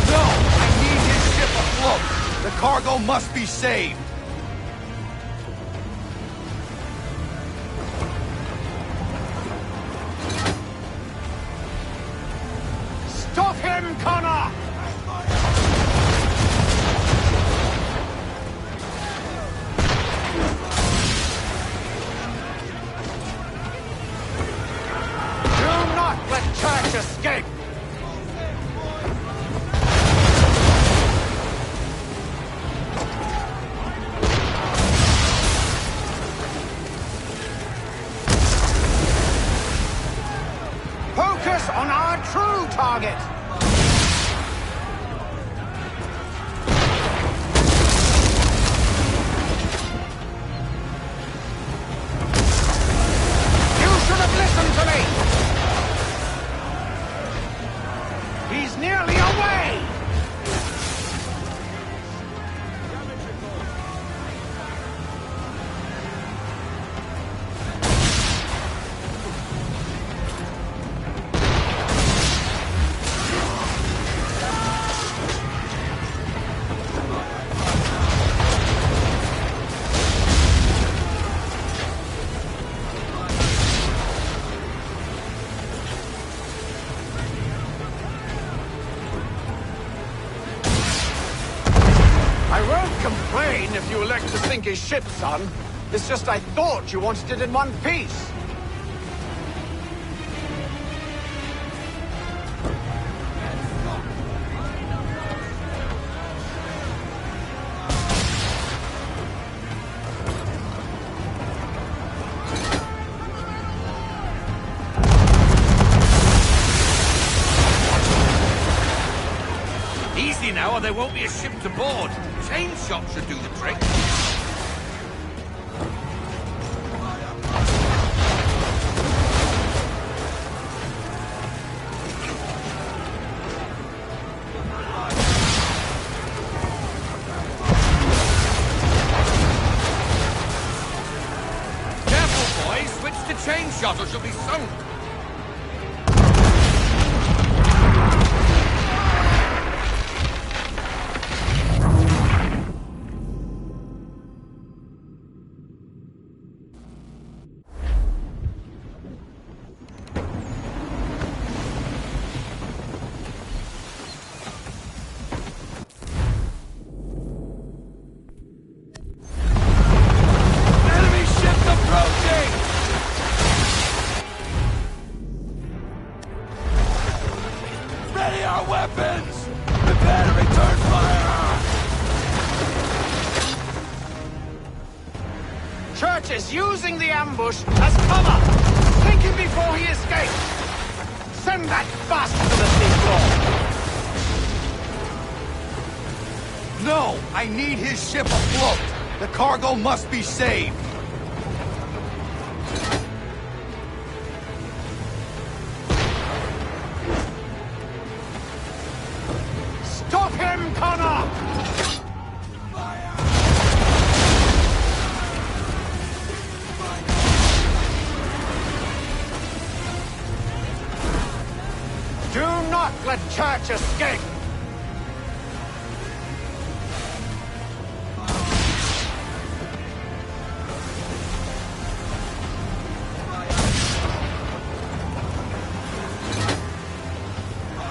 No! I need his ship afloat! The cargo must be saved! Stop him, Connor! Let Church escape! Focus on our true target! You should have listened to me! He's nearly away! I won't complain if you elect to sink his ship, son. It's just I thought you wanted it in one piece. Easy now, or there won't be a ship to board. Chain shot should do the trick. Careful, boys. Switch to chain shot or she'll be sunk. Ready our weapons! Prepare to return fire! Church is using the ambush as cover! Think him before he escapes! Send that bastard to the seafloor! No! I need his ship afloat! The cargo must be saved! Stop him, Connor! Do not let Church escape!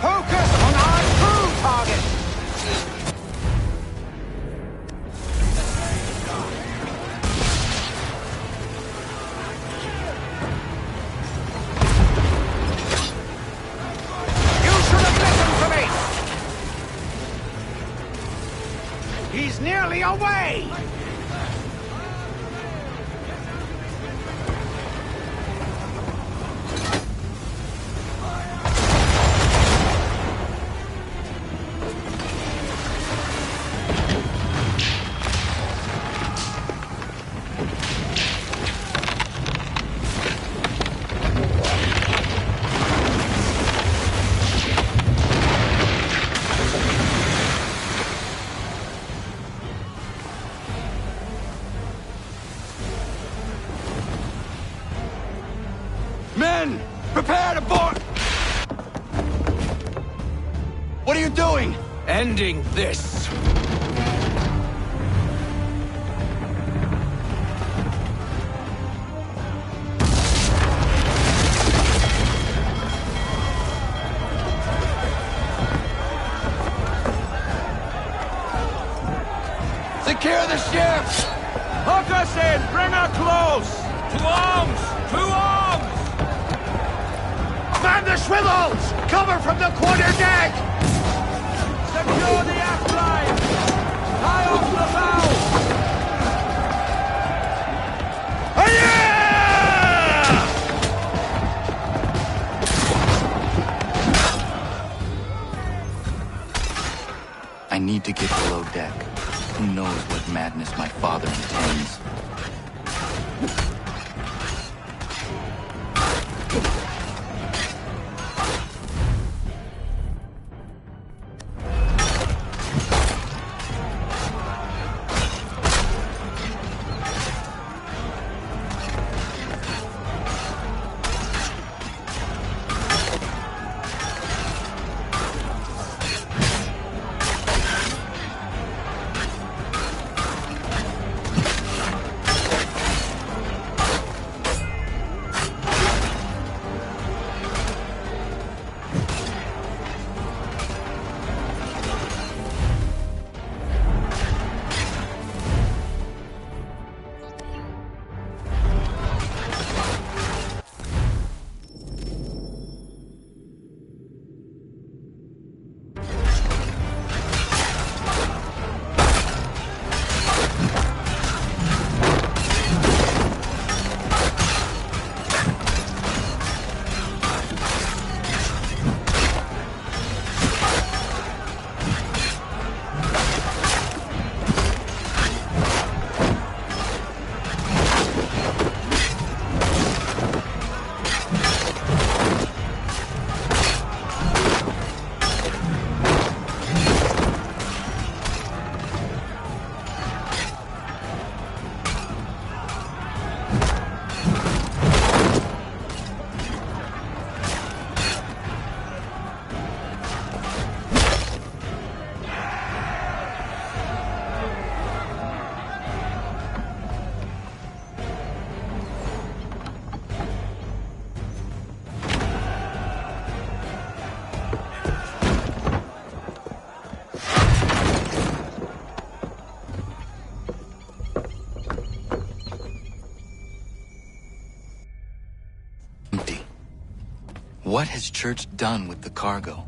Focus on our true target! finally away! Men! Prepare to board! What are you doing? Ending this. Secure the ship! Hook us in! Bring her close! To arms! To arms! Man the swivels! Cover from the quarter deck! Secure the aft line! Tie off the bow! I need to get below deck. Who knows what madness my father intends? What has Church done with the cargo?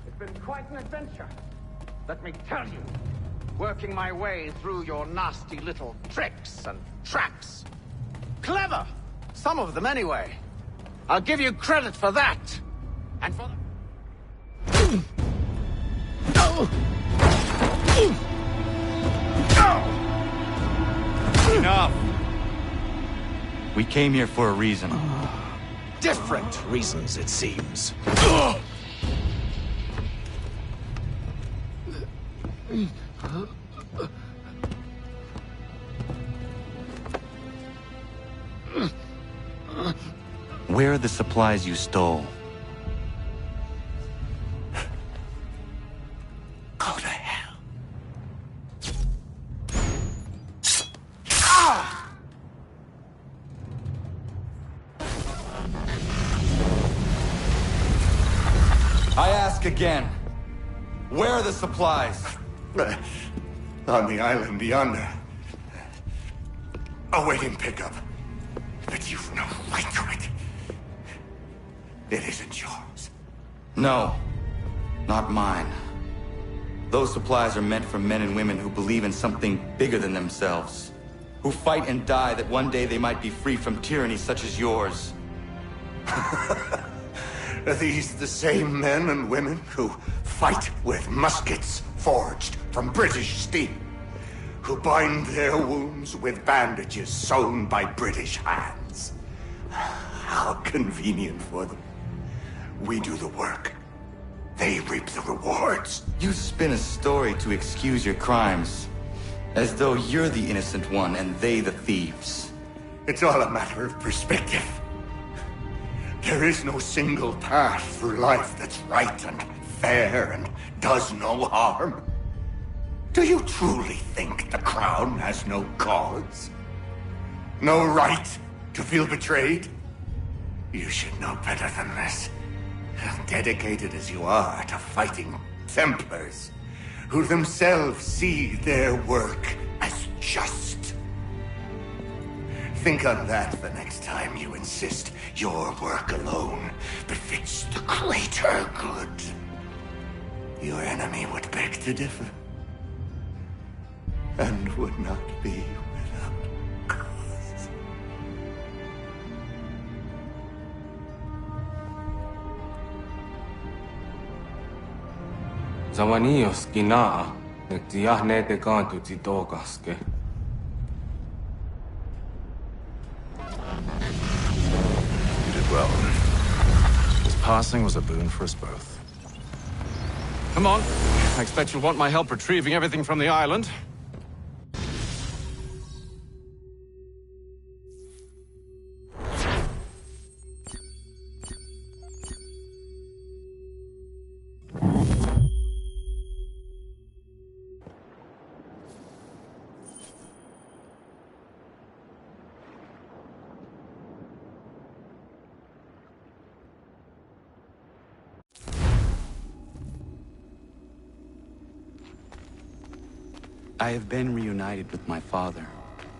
It's been quite an adventure. Let me tell you. Working my way through your nasty little tricks and traps. Clever! Some of them anyway. I'll give you credit for that. And for the... Enough. We came here for a reason. Different reasons, it seems. Where are the supplies you stole? Go to hell. I ask again. Where are the supplies? On the island yonder. Awaiting pickup. But you've no right to it. It isn't yours. No, not mine. Those supplies are meant for men and women who believe in something bigger than themselves. Who fight and die that one day they might be free from tyranny such as yours. Are these the same men and women who fight with muskets forged from British steel? Who bind their wounds with bandages sewn by British hands? How convenient for them. We do the work. They reap the rewards. You spin a story to excuse your crimes, as though you're the innocent one and they the thieves. It's all a matter of perspective. There is no single path through life that's right and fair and does no harm. Do you truly think the Crown has no cause? No right to feel betrayed? You should know better than this. Dedicated as you are to fighting Templars, who themselves see their work as just. Think on that the next time you insist your work alone befits the greater good. Your enemy would beg to differ, and would not be without cause. Zawanios kinaa, netiahnete kantu titokaske. You did well. His passing was a boon for us both. Come on. I expect you'll want my help retrieving everything from the island. I have been reunited with my father,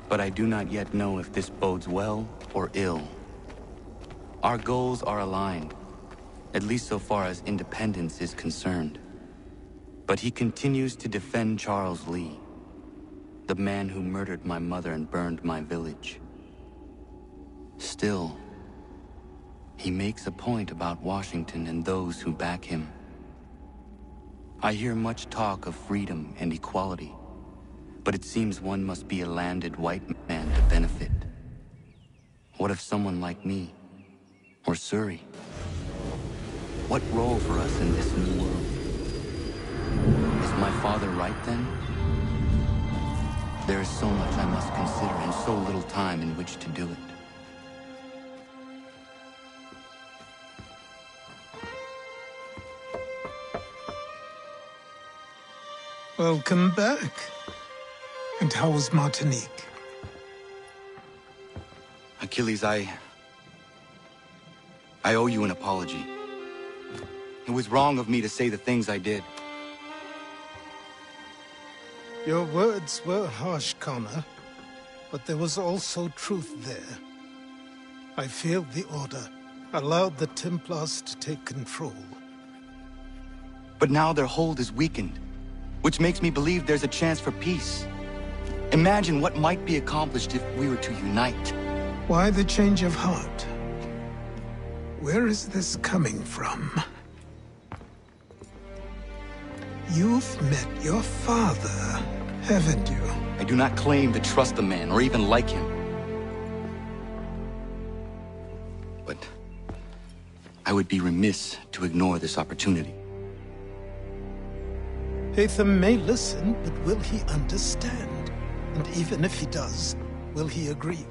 but I do not yet know if this bodes well or ill. Our goals are aligned, at least so far as independence is concerned. But he continues to defend Charles Lee, the man who murdered my mother and burned my village. Still, he makes a point about Washington and those who back him. I hear much talk of freedom and equality, but it seems one must be a landed white man to benefit. What if someone like me, or Surrey? What role for us in this new world? Is my father right then? There is so much I must consider and so little time in which to do it. Welcome back. And how was Martinique? Achilles, I owe you an apology. It was wrong of me to say the things I did. Your words were harsh, Connor, but there was also truth there. I failed the Order, allowed the Templars to take control. But now their hold is weakened, which makes me believe there's a chance for peace. Imagine what might be accomplished if we were to unite. Why the change of heart? Where is this coming from? You've met your father, haven't you? I do not claim to trust the man or even like him. But I would be remiss to ignore this opportunity. Hatham may listen, but will he understand? And even if he does, will he agree?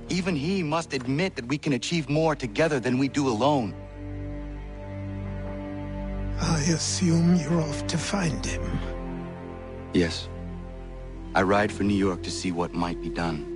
Even he must admit that we can achieve more together than we do alone. I assume you're off to find him. Yes. I ride for New York to see what might be done.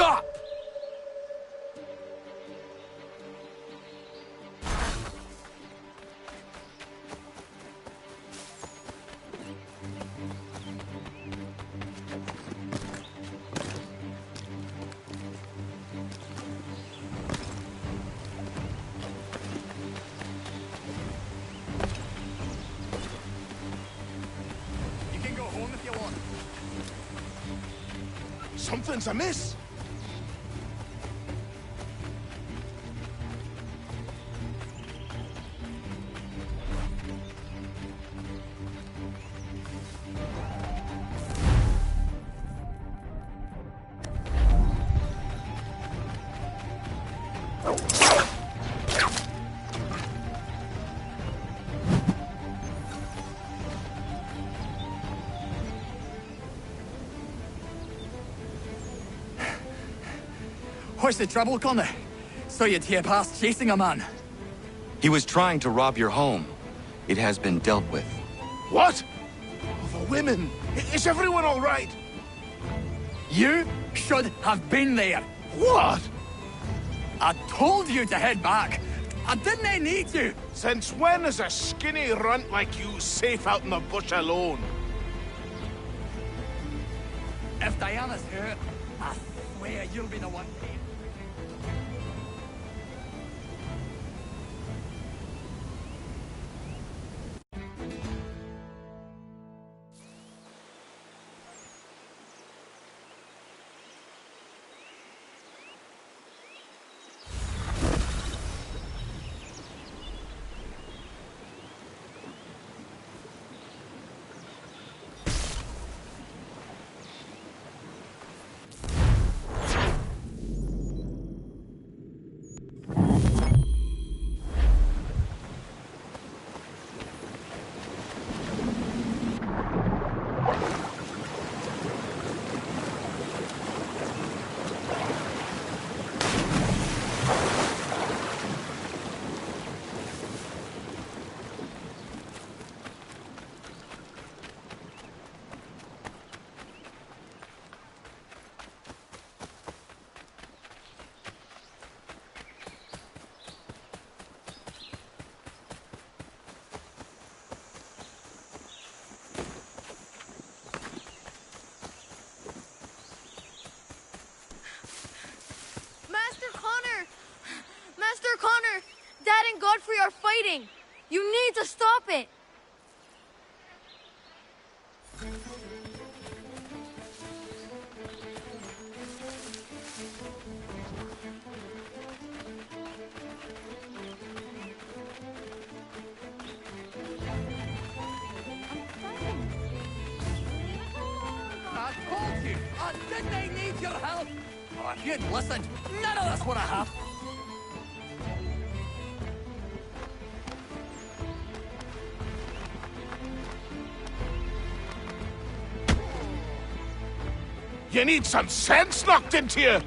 Stop! You can go home if you want. Something's amiss. What's the trouble, Connor? Saw you tear past chasing a man. He was trying to rob your home. It has been dealt with. What? Oh, the women. Is everyone all right? You should have been there. What? I told you to head back. I didn't need to. Since when is a skinny runt like you safe out in the bush alone? If Diana's hurt, I swear you'll be the one paying. Dad and Godfrey are fighting. You need to stop it. I told you, I didn't need your help. Oh, if you'd listened, none of this would have happened. You need some sense knocked into you!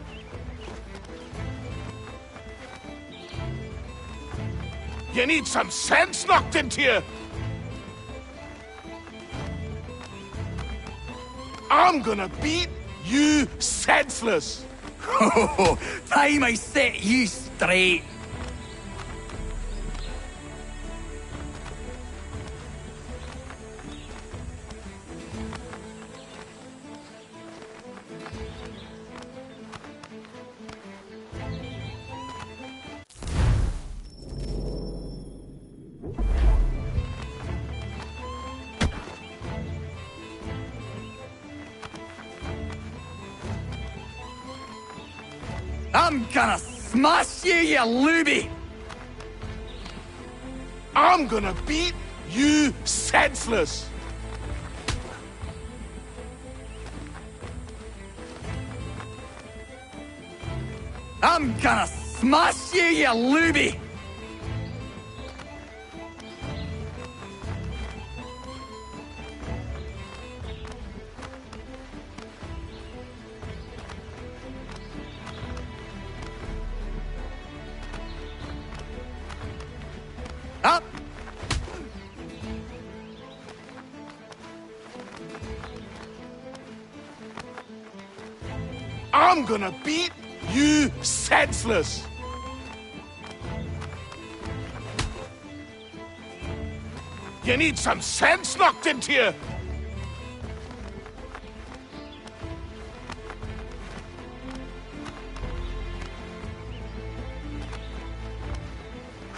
You need some sense knocked into you! I'm gonna beat you senseless! Oh, time I set you straight. I'm gonna smash you, you looby! I'm gonna beat you senseless! I'm gonna smash you, you looby! Up! I'm gonna beat you senseless! You need some sense knocked into you!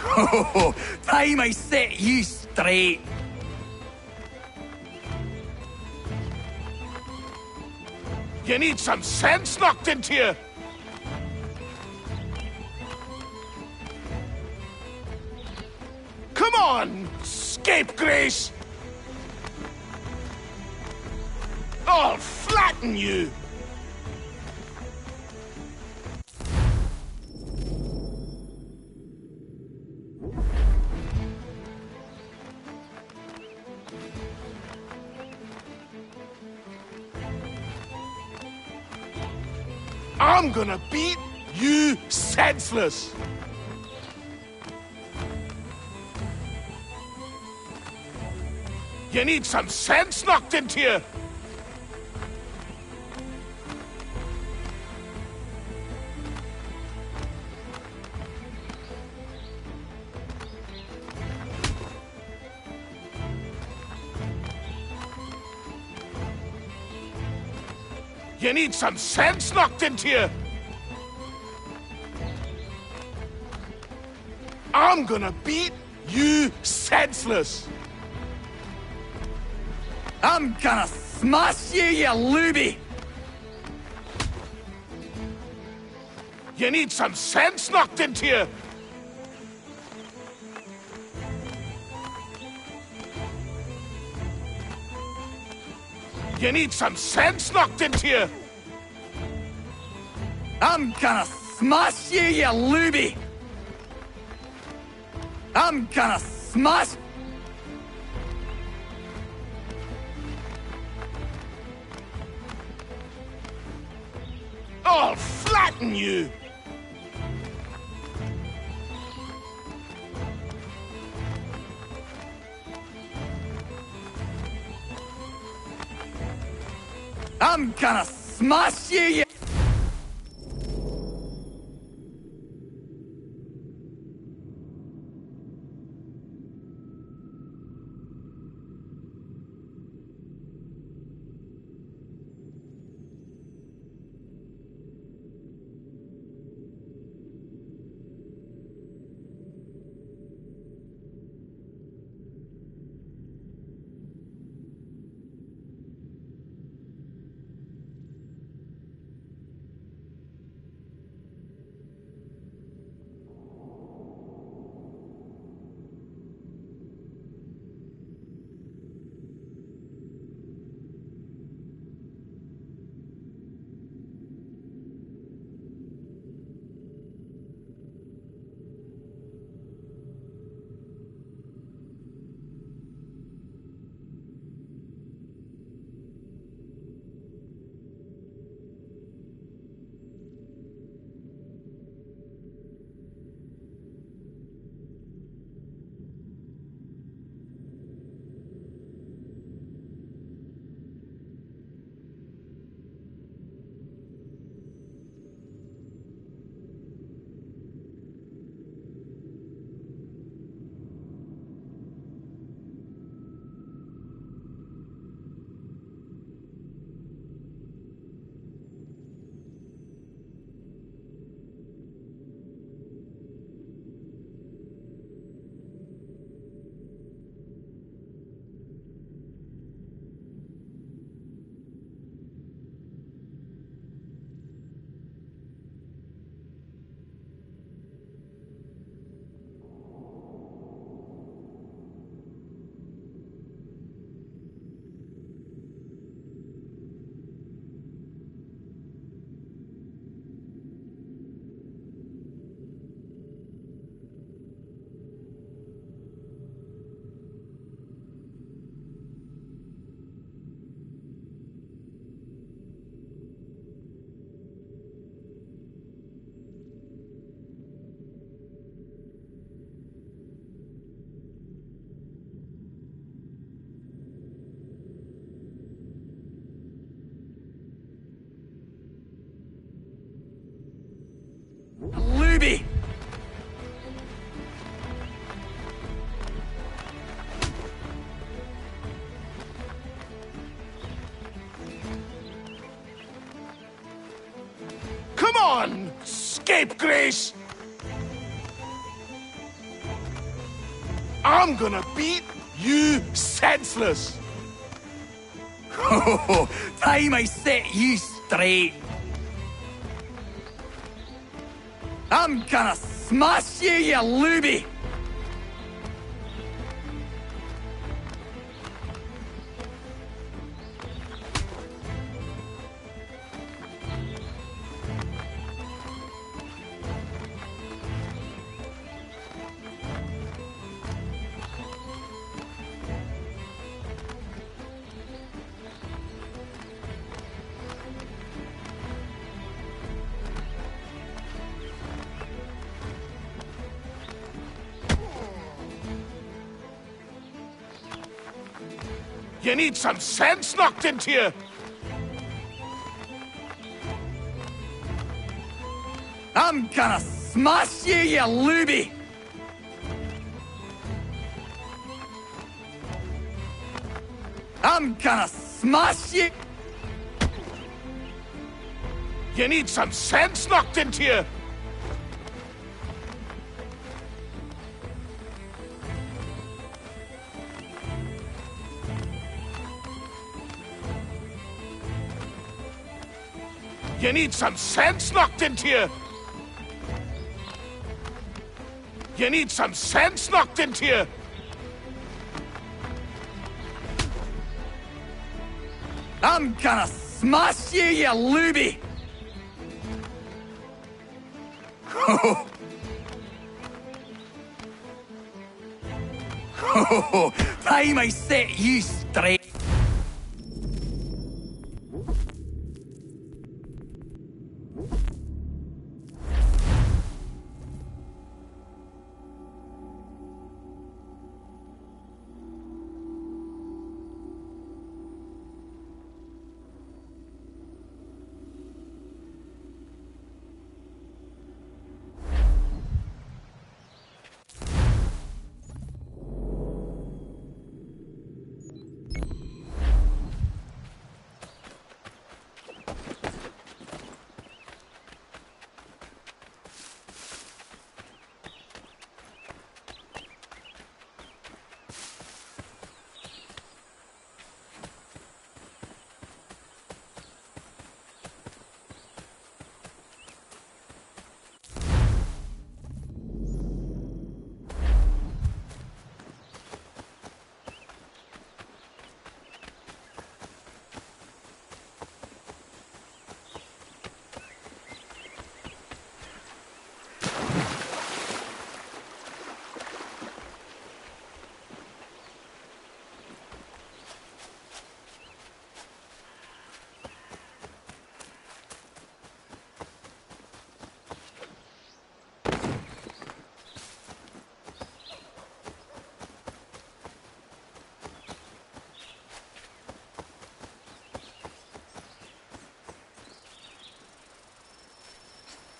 Oh, time I set you straight. You need some sense knocked into you! Come on, scapegrace! I'll flatten you! I'm gonna beat you senseless! You need some sense knocked into you! You need some sense knocked into you! I'm gonna beat you senseless! I'm gonna smash you, you looby! You need some sense knocked into you! You need some sense knocked into you! I'm gonna smash you, you looby! I'm gonna smash... I'll flatten you! I'm gonna smash you, you... looby! Come on, scapegrace! I'm gonna beat you senseless! Oh, time I set you straight. I'm gonna smash you, you looby! You need some sense knocked into you! I'm gonna smash you, you looby! I'm gonna smash you! You need some sense knocked into you! You need some sense knocked into you! You need some sense knocked into you! I'm gonna smash you, you looby! Oh. Oh, time I set you straight.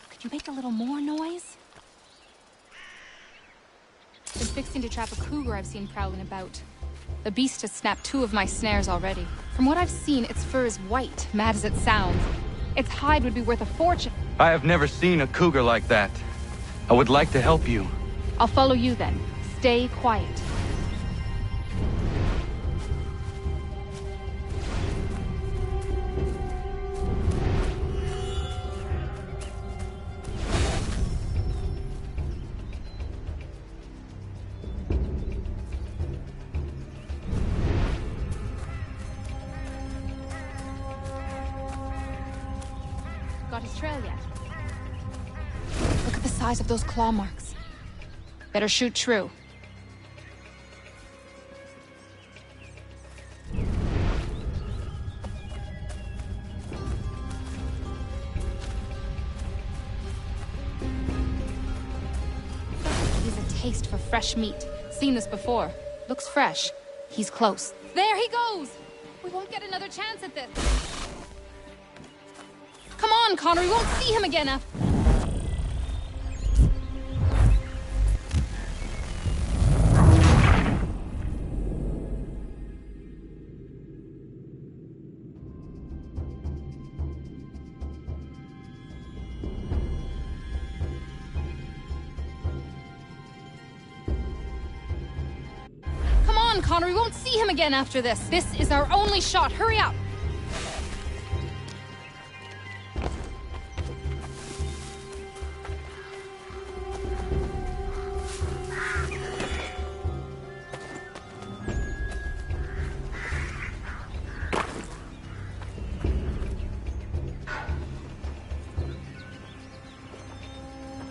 Could you make a little more noise? Been fixing to trap a cougar I've seen prowling about. The beast has snapped 2 of my snares already. From what I've seen, its fur is white, mad as it sounds. Its hide would be worth a fortune. I have never seen a cougar like that. I would like to help you. I'll follow you then. Stay quiet. Got his trail yet? Look at the size of those claw marks. Better shoot true. He's a taste for fresh meat. Seen this before. Looks fresh. He's close. There he goes! We won't get another chance at this. Come on, Connor, we won't see him again after... Connor. We won't see him again after this. This is our only shot. Hurry up!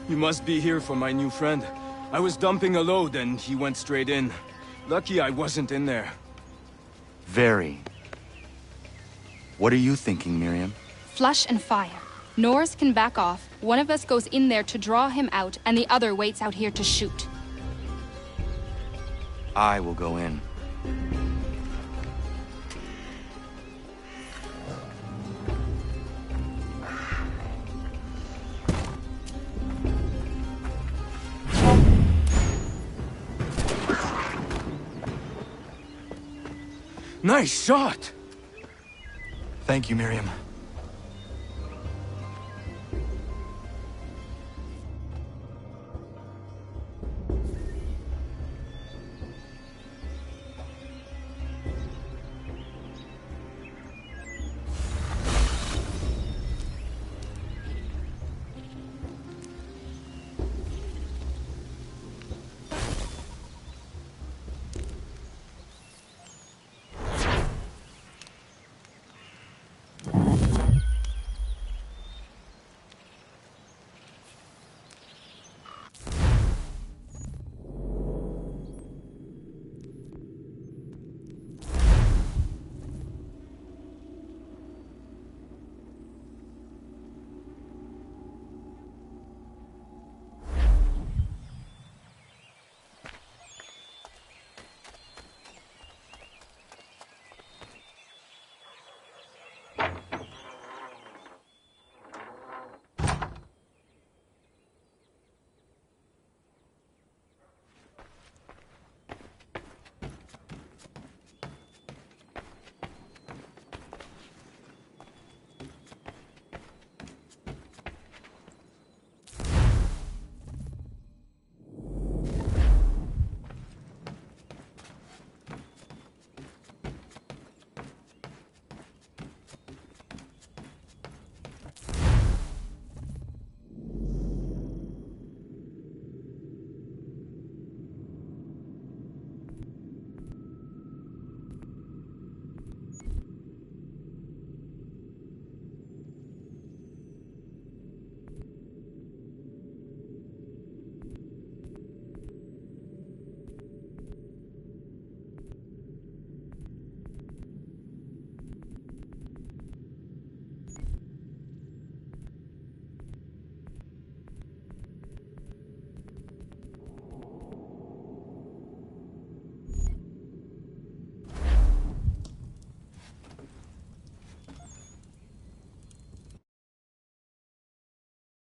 You must be here for my new friend. I was dumping a load and he went straight in. Lucky I wasn't in there. Very. What are you thinking, Miriam? Flush and fire. Norris can back off. One of us goes in there to draw him out, and the other waits out here to shoot. I will go in. Nice shot! Thank you, Miriam.